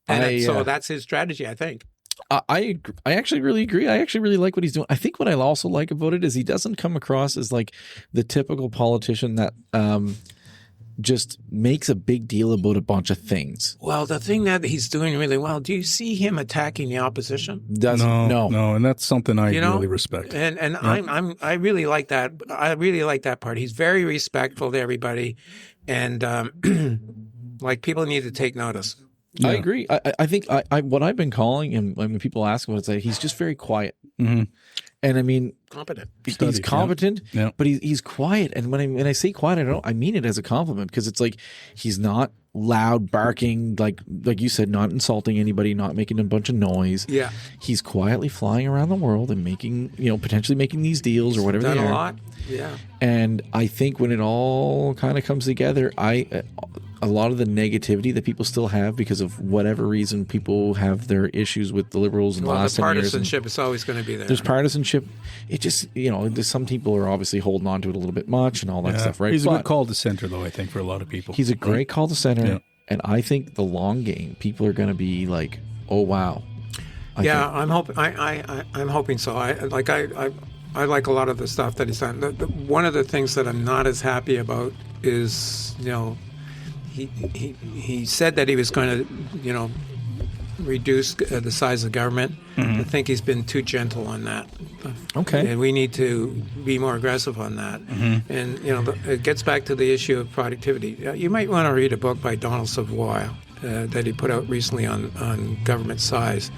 so that's his strategy, I think. I actually really agree. I actually really like what he's doing. I think what I also like about it is he doesn't come across as like the typical politician that just makes a big deal about a bunch of things. Well, the thing that he's doing really well, do you see him attacking the opposition? No, and that's something I really respect. And I really like that. I really like that part. He's very respectful to everybody, and people need to take notice. Yeah. I agree. I think what I've been calling him when people ask him, he's just very quiet. Mm-hmm. And I mean, competent. He's competent, but he's quiet. And when I say quiet, I mean it as a compliment, because it's like he's not loud barking, like you said, not insulting anybody, not making a bunch of noise. Yeah, he's quietly flying around the world and making, potentially making these deals or whatever. Done they are. a lot. Yeah. And I think when it all kind of comes together, I a lot of the negativity that people still have because of whatever reason people have their issues with the Liberals in the last the 10 years. partisanship is always going to be there. There's partisanship. It just, some people are obviously holding on to it a little bit much and all that stuff, right? He's a good call to center, though, I think, for a lot of people. He's a great call to center. Yeah. And I think the long game, people are going to be like, oh, wow. I'm hoping so. I like a lot of the stuff that he's done. One of the things that I'm not as happy about is, he said that he was going to, reduce the size of government. I think he's been too gentle on that. Okay. And we need to be more aggressive on that. And, it gets back to the issue of productivity. You might want to read a book by Donald Savoy that he put out recently on government size.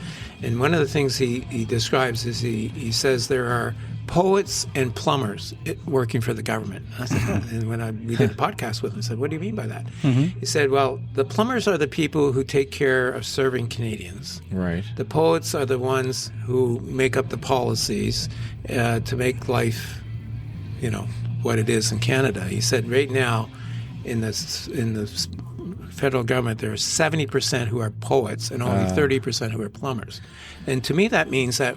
And one of the things he describes is he says there are poets and plumbers working for the government. And I said, and when we did a podcast with him, I said, what do you mean by that? He said, well, the plumbers are the people who take care of serving Canadians. Right. The poets are the ones who make up the policies to make life, what it is in Canada. He said right now in the federal government, there are 70% who are poets and only 30% who are plumbers. And to me, that means that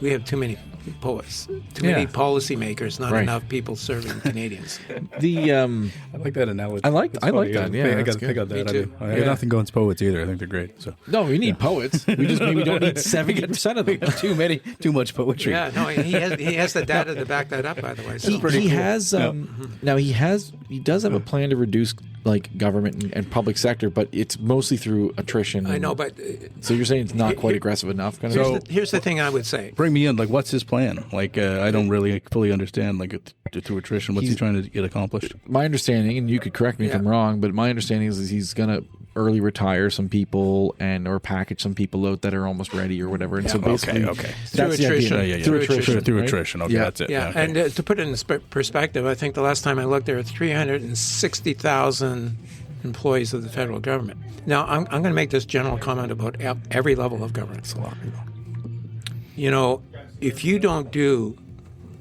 we have too many poets, too many policymakers, not enough people serving Canadians. I like that analogy. I like that. Yeah, I got that. Me too. I have nothing against poets either. I think they're great. So No, we need poets. We just maybe don't need 70% of them. too much poetry. Yeah, no, he has the data to back that up, by the way. So. He has now he does have a plan to reduce government and public sector, but it's mostly through attrition. I know, but so you're saying it's not quite aggressive enough. Here's the thing I would say. Bring me in. What's his plan? I don't really fully understand. Through attrition, what's he trying to get accomplished? My understanding, and you could correct me if I'm wrong, but my understanding is he's going to early retire some people or package some people out that are almost ready or whatever. And so basically, Through attrition. Through attrition. Okay, that's it. Yeah, okay. And to put it in perspective, I think the last time I looked, there were 360,000 employees of the federal government. Now, I'm going to make this general comment about every level of government. It's a lot of people. If you don't do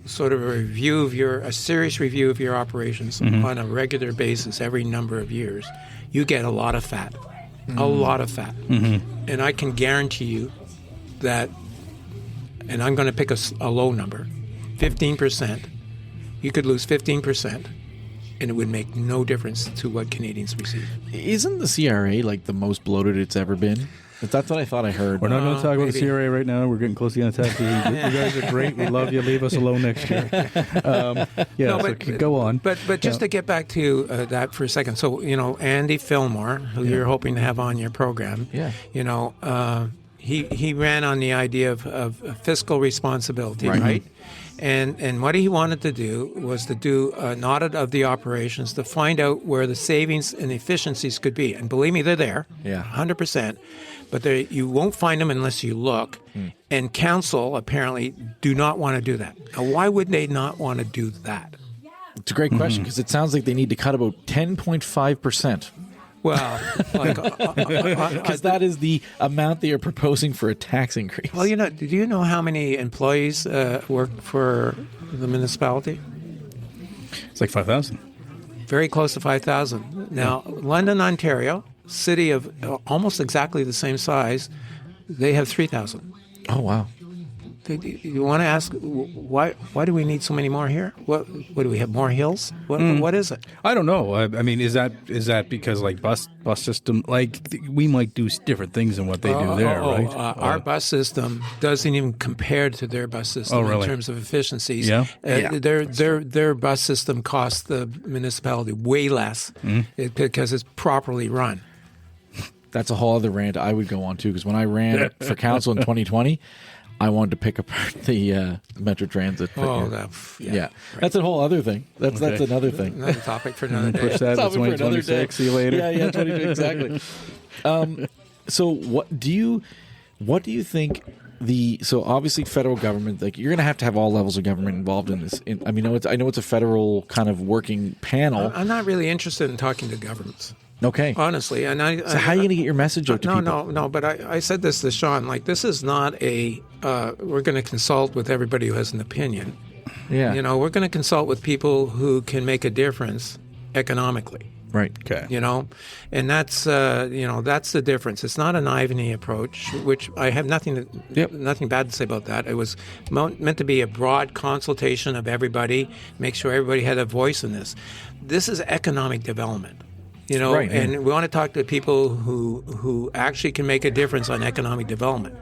sort of a serious review of your operations on a regular basis every number of years, you get a lot of fat. A lot of fat. And I can guarantee you that, and I'm going to pick a low number, 15%. You could lose 15%, and it would make no difference to what Canadians receive. Isn't the CRA the most bloated it's ever been? That's what I thought I heard. We're not going to talk about the CRA right now. We're getting close to the end of time. You guys are great. We love you. Leave us alone next year. Go on. But just to get back to that for a second. So, Andy Fillmore, who you're hoping to have on your program, he ran on the idea of fiscal responsibility, right? And what he wanted to do was to do an audit of the operations to find out where the savings and efficiencies could be. And believe me, they're there, 100%. But you won't find them unless you look. And council apparently do not want to do that. Now, why would they not want to do that? It's a great question because it sounds like they need to cut about 10.5%. Well, because that is the amount they are proposing for a tax increase. Well, do you know how many employees work for the municipality? It's 5,000. Very close to 5,000. Now, London, Ontario, city of almost exactly the same size, they have 3,000. Oh, wow. You want to ask why do we need so many more here? What do we have, more hills? What is it? I don't know. I mean, is that because bus system, we might do different things than what they do there, right? Our bus system doesn't even compare to their bus system in terms of efficiencies. Yeah. Their bus system costs the municipality way less because it's properly run. That's a whole other rant I would go on too, because when I ran for council in 2020, I wanted to pick apart the Metro Transit. That's a whole other thing. That's another thing. Another topic for another day. Push that to 2026. See you later. Yeah, 2026, exactly. So what do you think? So obviously federal government, you're going to have all levels of government involved in this. I know it's a federal kind of working panel. I'm not really interested in talking to governments. Okay. Honestly. So how are you going to get your message out to people? No. But I said this to Sean. This is not we're going to consult with everybody who has an opinion. Yeah. We're going to consult with people who can make a difference economically. Right. Okay. And that's that's the difference. It's not an Ivany approach, which I have nothing bad to say about that. It was meant to be a broad consultation of everybody, make sure everybody had a voice in this. This is economic development. Right, and we want to talk to people who actually can make a difference on economic development.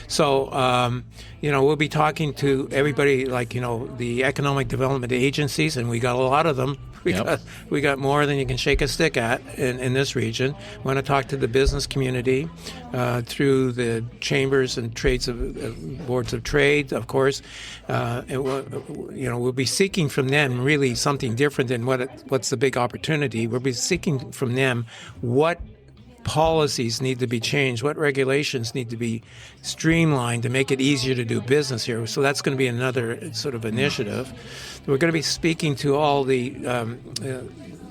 So we'll be talking to everybody, like the economic development agencies, and we got a lot of them. We got more than you can shake a stick at in this region. We want to talk to the business community through the chambers and trades of boards of trade, of course. We'll be seeking from them really something different than what's the big opportunity. We'll be seeking from them what policies need to be changed, what regulations need to be streamlined to make it easier to do business here. So that's going to be another sort of initiative. We're going to be speaking to all the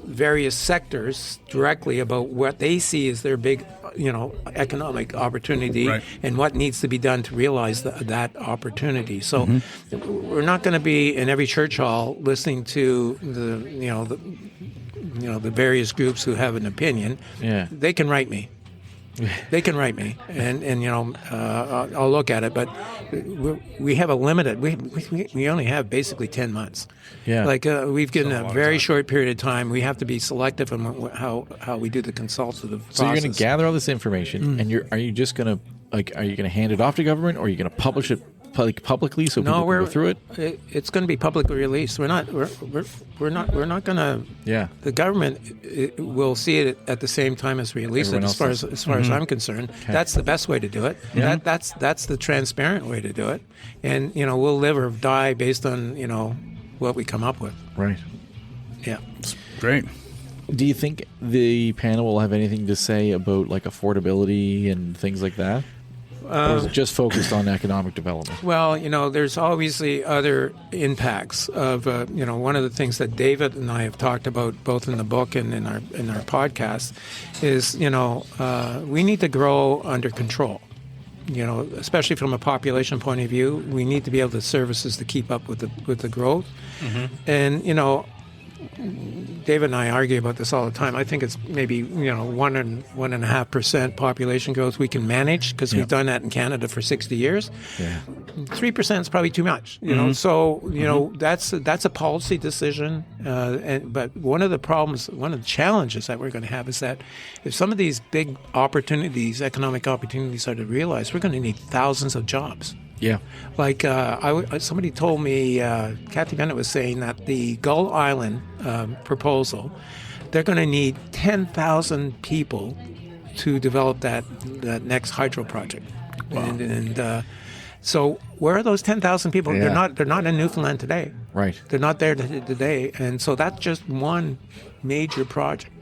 various sectors directly about what they see as their big, economic opportunity and what needs to be done to realize that opportunity. So we're not going to be in every church hall listening to the various groups who have an opinion. Yeah. They can write me. And I'll look at it, but we have a limited. We only have basically 10 months. Yeah. Like we've given a very short period of time. We have to be selective in how we do the consultative process. So you're going to gather all this information, and are you just going to are you going to hand it off to government, or are you going to publish it publicly so people can go through it? It's going to be publicly released. We're not going to. Yeah. The government will see it at the same time as we release Everyone it. As far as I'm concerned, that's the best way to do it. Yeah. That's the transparent way to do it. And we'll live or die based on what we come up with. Right. Yeah. Great. Do you think the panel will have anything to say about like affordability and things like that? Or is it just focused on economic development? Well, there's obviously other impacts of, one of the things that David and I have talked about both in the book and in our podcast is, we need to grow under control. Especially from a population point of view, we need to be able to services to keep up with the growth. And, David and I argue about this all the time. I think it's maybe 1.5% population growth we can manage because we've done that in Canada for 60 years. 3% is probably too much. So that's a policy decision. But one of the challenges that we're going to have is that if some of these big opportunities, economic opportunities, are to realize, we're going to need thousands of jobs. Yeah. Like somebody told me, Kathy Bennett was saying that the Gull Island proposal, they're going to need 10,000 people to develop that next hydro project. Wow. And so where are those 10,000 people? Yeah. They're not in Newfoundland today. Right. They're not there today. And so that's just one major project.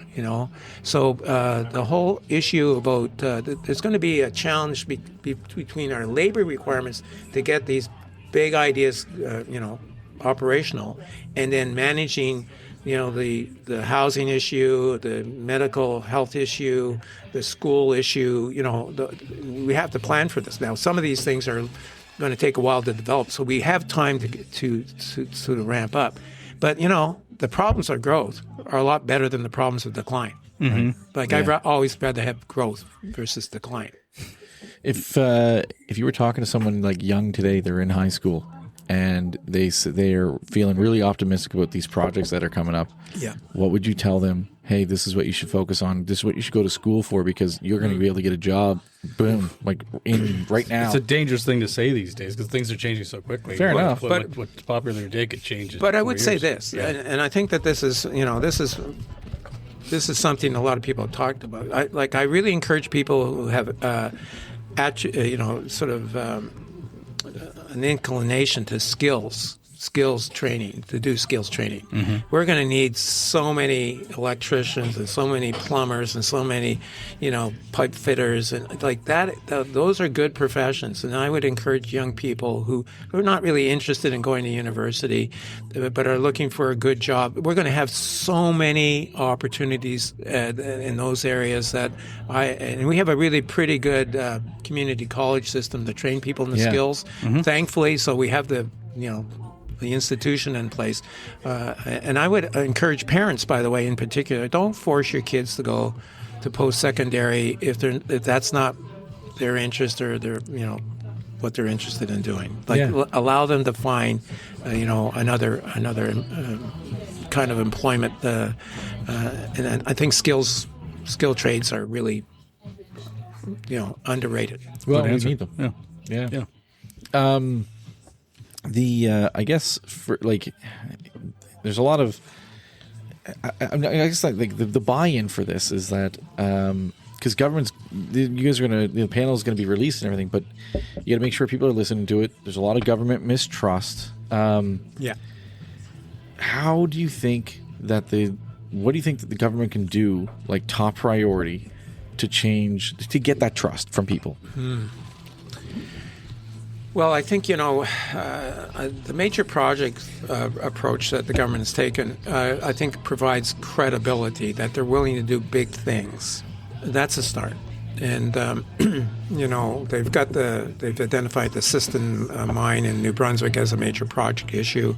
So the whole issue about there's going to be a challenge between our labor requirements to get these big ideas, operational, and then managing, the housing issue, the medical health issue, the school issue. We have to plan for this now. Some of these things are going to take a while to develop, so we have time to ramp up. But the problems of growth are a lot better than the problems of decline. Right? Like I'd always rather have growth versus decline. If you were talking to someone like young today, they're in high school, and they're feeling really optimistic about these projects that are coming up. Yeah. What would you tell them? Hey, this is what you should focus on. This is what you should go to school for because you're going to be able to get a job. Boom, like right now. It's a dangerous thing to say these days because things are changing so quickly. Fair enough. But what's popular today could change. But I would say this, and I think that this is something a lot of people have talked about. I really encourage people who have, an inclination to skills training, to do skills training. We're going to need so many electricians and so many plumbers and so many, pipe fitters and like that. Those are good professions. And I would encourage young people who are not really interested in going to university but are looking for a good job. We're going to have so many opportunities in those areas and we have a really pretty good community college system to train people in the skills. Thankfully, so we have the, the institution in place. And I would encourage parents, by the way, in particular, don't force your kids to go to post-secondary if that's not their interest or their what they're interested in doing. Allow them to find another kind of employment. And I think skill trades are really underrated. Well, we need them. Yeah. I guess for there's a lot of. I guess the buy-in for this is that because you guys are the panel is going to be released and everything, but you got to make sure people are listening to it. There's a lot of government mistrust. How do you think that what do you think that the government can do, like top priority, to get that trust from people? Well, I think, the major project approach that the government has taken, I think provides credibility that they're willing to do big things. That's a start. And, they've identified the Siston mine in New Brunswick as a major project issue.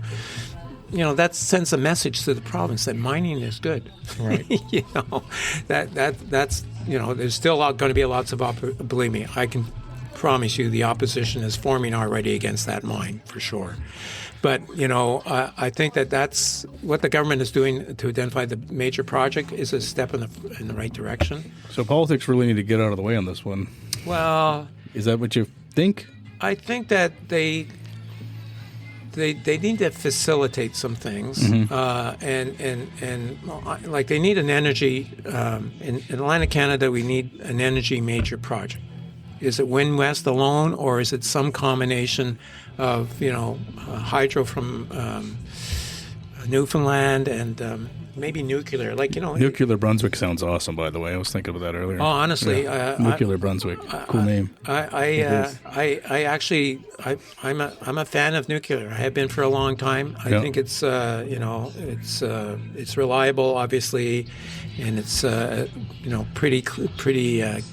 That sends a message to the province that mining is good. Right. That's there's still going to be lots of believe me, I can promise you the opposition is forming already against that mine for sure. But I think that's what the government is doing to identify the major project is a step in the right direction. So politics really need to get out of the way on this one. Well, is that what you think? I think that they need to facilitate some things, and like they need an energy in Atlantic Canada. We need an energy major project. Is it Wind West alone, or is it some combination of hydro from Newfoundland and maybe nuclear? Nuclear Brunswick sounds awesome. By the way, I was thinking of that earlier. Oh, honestly, Nuclear Brunswick, cool name. I'm a fan of nuclear. I have been for a long time. I think it's it's reliable, obviously, and it's pretty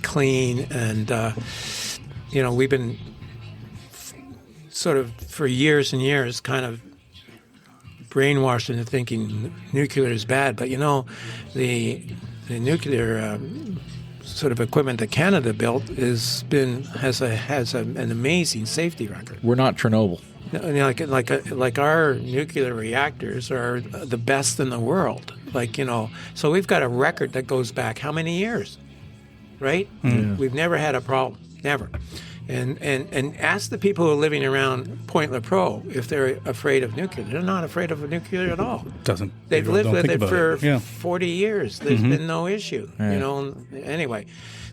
clean, and we've been sort of for years and years kind of brainwashed into thinking nuclear is bad, but the nuclear sort of equipment that Canada built has an amazing safety record. We're not Chernobyl. Like our nuclear reactors are the best in the world. So we've got a record that goes back how many years, right? We've never had a problem, never. And ask the people who are living around Point Lepreau if they're afraid of nuclear. They're not afraid of nuclear at all. They've lived with it for 40 years. There's been no issue. Yeah. Anyway.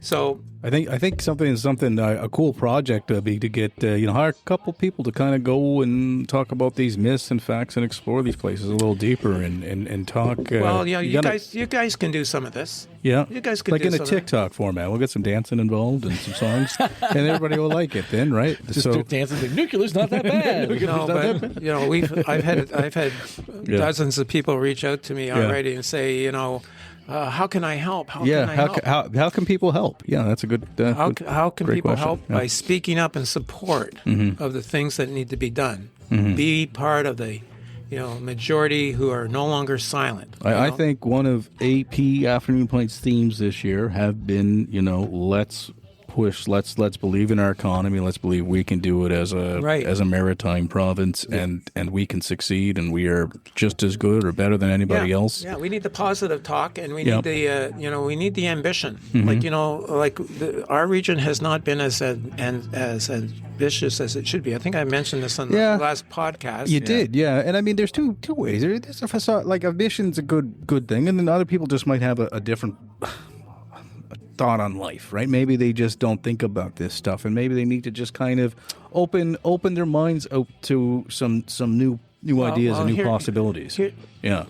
So I think something a cool project would be to get hire a couple people to kind of go and talk about these myths and facts and explore these places a little deeper and talk. You guys can do some of this. Yeah, you guys can like do in a some TikTok format. We'll get some dancing involved and some songs, and everybody will like it. Then, right? Just dancing. Like, nuclear's not that bad. I've had dozens of people reach out to me already and say, how can I help? How can people help? Yeah, that's a good. How can people question. help by speaking up in support of the things that need to be done? Be part of the, majority who are no longer silent. I think one of AP Afternoon Point's themes this year have been, let's push, let's believe in our economy, let's believe we can do it as a maritime province, and we can succeed, and we are just as good or better than anybody else. Yeah, we need the positive talk, and we need we need the ambition. Our region has not been as ambitious as it should be. I think I mentioned this on the last podcast. You did, and I mean, there's two ways. There's a facade, like ambition's a good thing, and then other people just might have a different thought on life, right? Maybe they just don't think about this stuff, and maybe they need to just kind of open their minds out to some new ideas and new possibilities.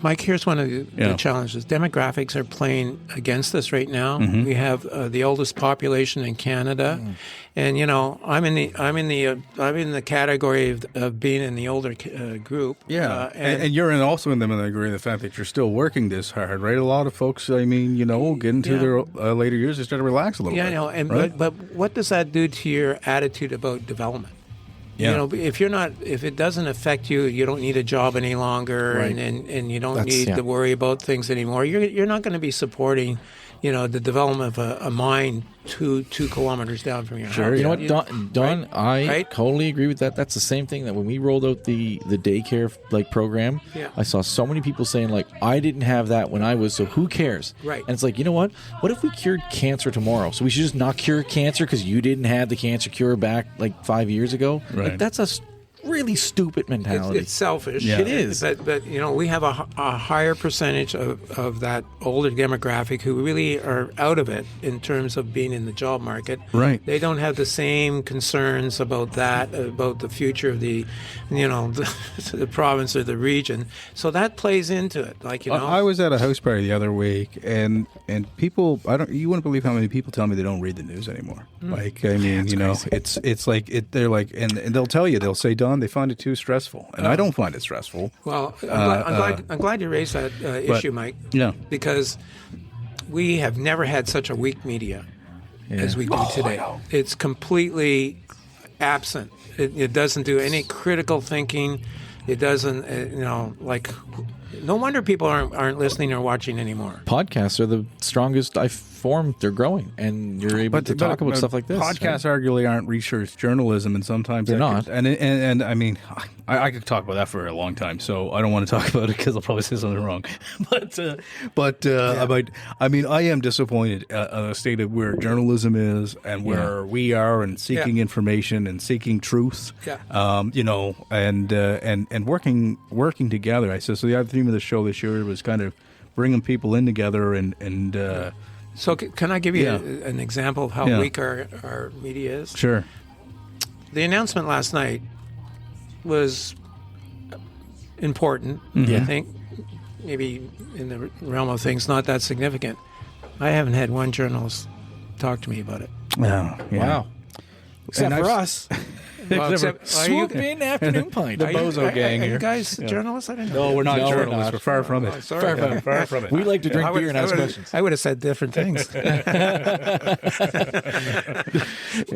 Mike, here's one of the challenges. Demographics are playing against us right now. We have the oldest population in Canada, and I'm in the category of being in the older group. Yeah, and you're also in the category of the fact that you're still working this hard, right? A lot of folks, get into their later years, they start to relax a little bit. But what does that do to your attitude about development? Yeah. You know, if it doesn't affect you, you don't need a job any longer, Right. and you don't That's- need yeah. to worry about things anymore. You're not going to be supporting, you know, the development of a mine 2 kilometers down from your house. You know what, Don, I Right? totally agree with that. That's the same thing that when we rolled out the daycare like program, Yeah. I saw so many people saying like, I didn't have that when I was, so who cares? Right. And it's like, you know what? What if we cured cancer tomorrow? So we should just not cure cancer because you didn't have the cancer cure back like 5 years ago? Right. Like, that's a really stupid mentality. It's selfish. Yeah. It is. But you know, we have a higher percentage of that older demographic who really are out of it in terms of being in the job market. Right. They don't have the same concerns about that, about the future of the, you know, the province or the region. So that plays into it. Like, you know. I was at a house party the other week, and people, you wouldn't believe how many people tell me they don't read the news anymore. Like, I mean, you know, it's like they're like, and they'll tell you, they'll say, Don, they find it too stressful, and I don't find it stressful. Well, I'm glad you raised that issue, Mike. Yeah. Because we have never had such a weak media as we do today. It's completely absent. It doesn't do any critical thinking. It doesn't, you know, like. No wonder people aren't listening or watching anymore. Podcasts are the strongest form. They're growing, and you're able to talk about stuff like this. Podcasts arguably aren't research journalism, and sometimes They're that not. And I mean, I could talk about that for a long time, so I don't want to talk about it because I'll probably say something wrong. I mean, I am disappointed at the state of where journalism is and where we are, and seeking information and seeking truth. Yeah. You know, and working together. I said so. The other theme of the show this year was kind of bringing people in together and. So can I give you Yeah. an example of how Yeah. weak our media is? Sure. The announcement last night was important. Mm-hmm. I think maybe in the realm of things, not that significant. I haven't had one journalist talk to me about it. Yeah. Wow. Except And for I've- us. Well, except, are you, Swoop in afternoon pint. The Bozo gang are you here. guys journalists? I don't know. No, we're not No, we're journalists. not. We're far from it. sorry. Far from it. We like to drink beer and ask questions. I would have said different things.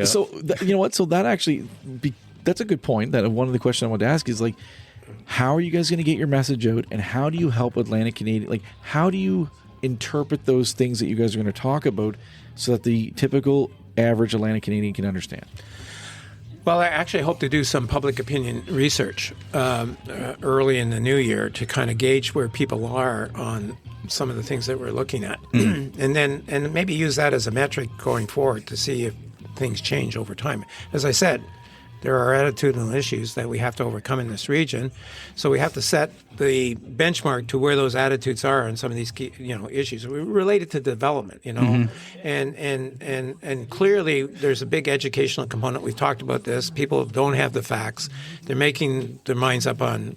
So you know what? So that actually, that's a good point. That one of the questions I wanted to ask is like, how are you guys going to get your message out, and how do you help Atlantic Canadian? Like, how do you interpret those things that you guys are going to talk about, so that the typical average Atlantic Canadian can understand? Well, I actually hope to do some public opinion research early in the new year to kind of gauge where people are on some of the things that we're looking at, and maybe use that as a metric going forward to see if things change over time. As I said, there are attitudinal issues that we have to overcome in this region, so we have to set the benchmark to where those attitudes are on some of these key, you know, issues related to development. You know, and clearly there's a big educational component. We've talked about this. People don't have the facts. They're making their minds up on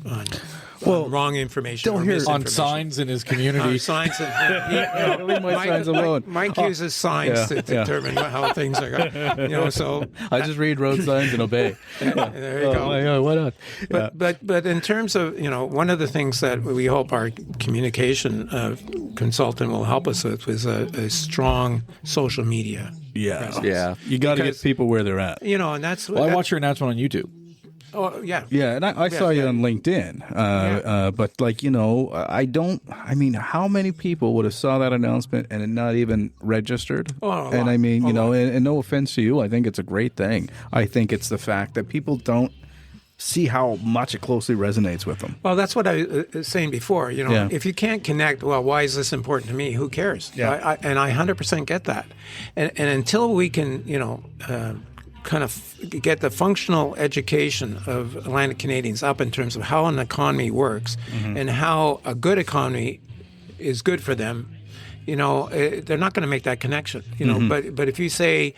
wrong information. Or on misinformation. signs in his community. Signs and Leave my signs alone. Mike uses signs to determine how things are going. You know, so I just read road signs and obey. there you go. Yeah, why not? But in terms of, you know, one of the things that we hope our communication consultant will help us with is a strong social media. Yeah. You got to get Because- people where they're at. You know, and that's Well, I watch your announcement on YouTube. Oh yeah. Yeah, and I saw you on LinkedIn, but like, you know, I mean, how many people would have saw that announcement and it not even registered? Oh, a and lot. I mean, A you know, lot. and no offense to you, I think it's a great thing. I think it's the fact that people don't see how much it closely resonates with them. Well, that's what I was saying before. You know, Yeah. if you can't connect, well, why is this important to me? Who cares? Yeah. And I 100% get that. And until we can, you know, kind of get the functional education of Atlantic Canadians up in terms of how an economy works and how a good economy is good for them, you know, they're not going to make that connection. You know, but if you say,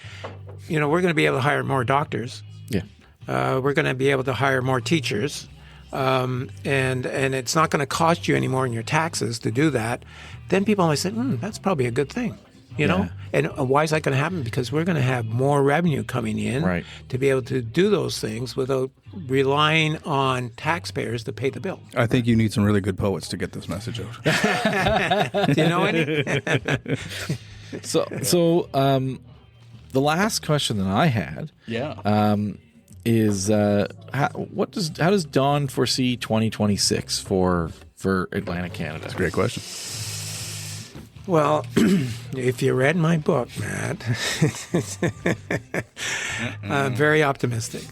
you know, we're going to be able to hire more doctors. Yeah. We're going to be able to hire more teachers, and it's not going to cost you any more in your taxes to do that. Then people might say, that's probably a good thing, you know? And why is that going to happen? Because we're going to have more revenue coming in to be able to do those things without relying on taxpayers to pay the bill. I think you need some really good poets to get this message out. Do you know any? So the last question that I had is how does Don foresee 2026 for Atlantic Canada? That's a great question. Well, if you read my book, Matt, I'm very optimistic.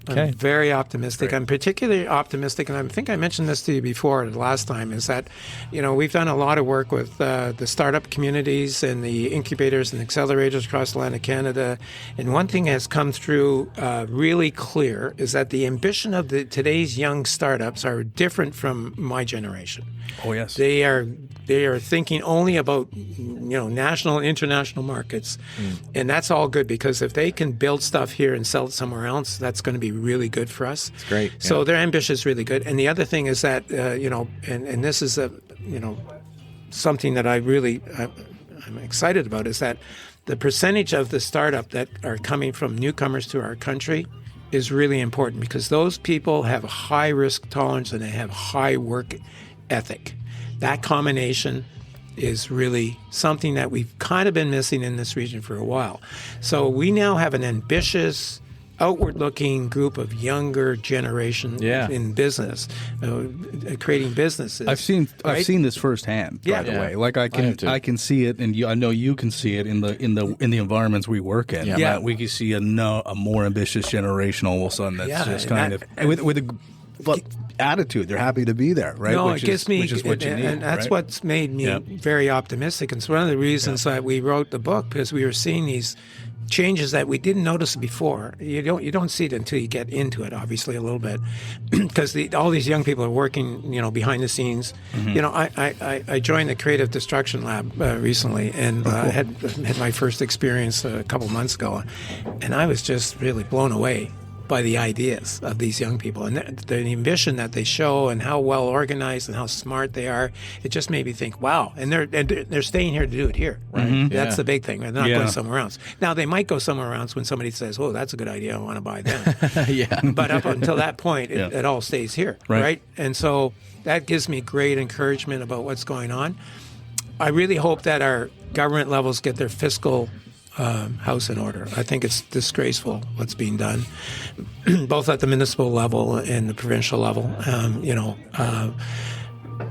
Okay. I'm very optimistic. Great. I'm particularly optimistic, and I think I mentioned this to you before the last time, is that, we've done a lot of work with the startup communities and the incubators and accelerators across Atlantic Canada. And one thing has come through really clear is that the ambition of today's young startups are different from my generation. Oh, yes. They are thinking only about national and international markets, and that's all good, because if they can build stuff here and sell it somewhere else, that's going to be really good for us. It's great. So their ambition is really good. And the other thing is that and this is something that I'm excited about, is that the percentage of the startup that are coming from newcomers to our country is really important, because those people have a high risk tolerance and they have high work ethic. That combination is really something that we've kind of been missing in this region for a while. So we now have an ambitious, outward-looking group of younger generation in business, creating businesses. I've seen this firsthand. By the way, like I can see it, and I know you can see it in the environments we work in. Yeah. We can see a more ambitious generation all of a sudden that's just kind of with a attitude. They're happy to be there, right? No, which it gives me, which is what you need, and that's right? what's made me very optimistic. And it's one of the reasons that we wrote the book, because we were seeing these changes that we didn't notice before. You don't see it until you get into it, obviously, a little bit, because all these young people are working, behind the scenes. I joined the Creative Destruction Lab recently, and had my first experience a couple months ago, and I was just really blown away by the ideas of these young people and the ambition that they show and how well organized and how smart they are. It just made me think, wow. And they're staying here to do it here. Right? That's the big thing. They're not going somewhere else. Now, they might go somewhere else when somebody says, oh, that's a good idea, I want to buy them. But up until that point, it all stays here. Right? And so that gives me great encouragement about what's going on. I really hope that our government levels get their fiscal house in order. I think it's disgraceful what's being done, both at the municipal level and the provincial level.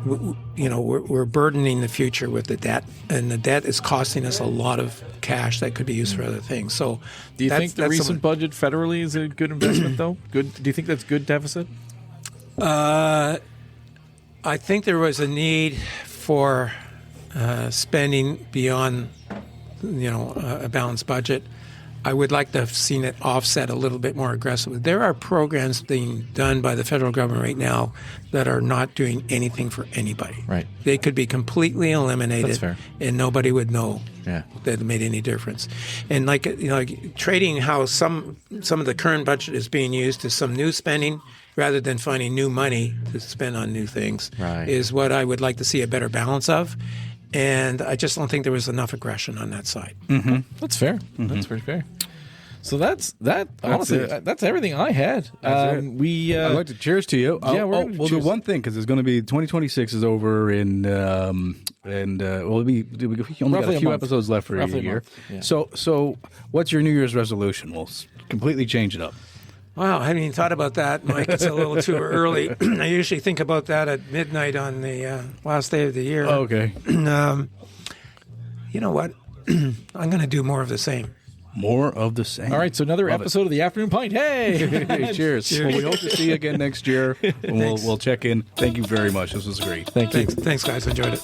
We're burdening the future with the debt, and the debt is costing us a lot of cash that could be used for other things. So, do you think the recent budget federally is a good investment, though? Good. Do you think that's good deficit? I think there was a need for spending beyond a balanced budget. I would like to have seen it offset a little bit more aggressively. There are programs being done by the federal government right now that are not doing anything for anybody. Right. They could be completely eliminated. That's fair. And nobody would know that it made any difference. And like trading how some of the current budget is being used to some new spending rather than finding new money to spend on new things is what I would like to see a better balance of. And I just don't think there was enough aggression on that side. Mm-hmm. That's fair. Mm-hmm. That's pretty fair. So that's honestly, that's everything I had. I'd like to cheers to you. We'll do one thing, because it's going to be 2026 is over in we only got a few episodes left for a year. Yeah. So what's your New Year's resolution? We'll completely change it up. Wow, I hadn't even thought about that, Mike. It's a little too early. I usually think about that at midnight on the last day of the year. Oh, okay. You know what? I'm going to do more of the same. More of the same. All right, so another episode of the Afternoon Pint. Hey! Cheers. Well, we hope to see you again next year. And we'll check in. Thank you very much. This was great. Thank you. Thanks, guys. Enjoyed it.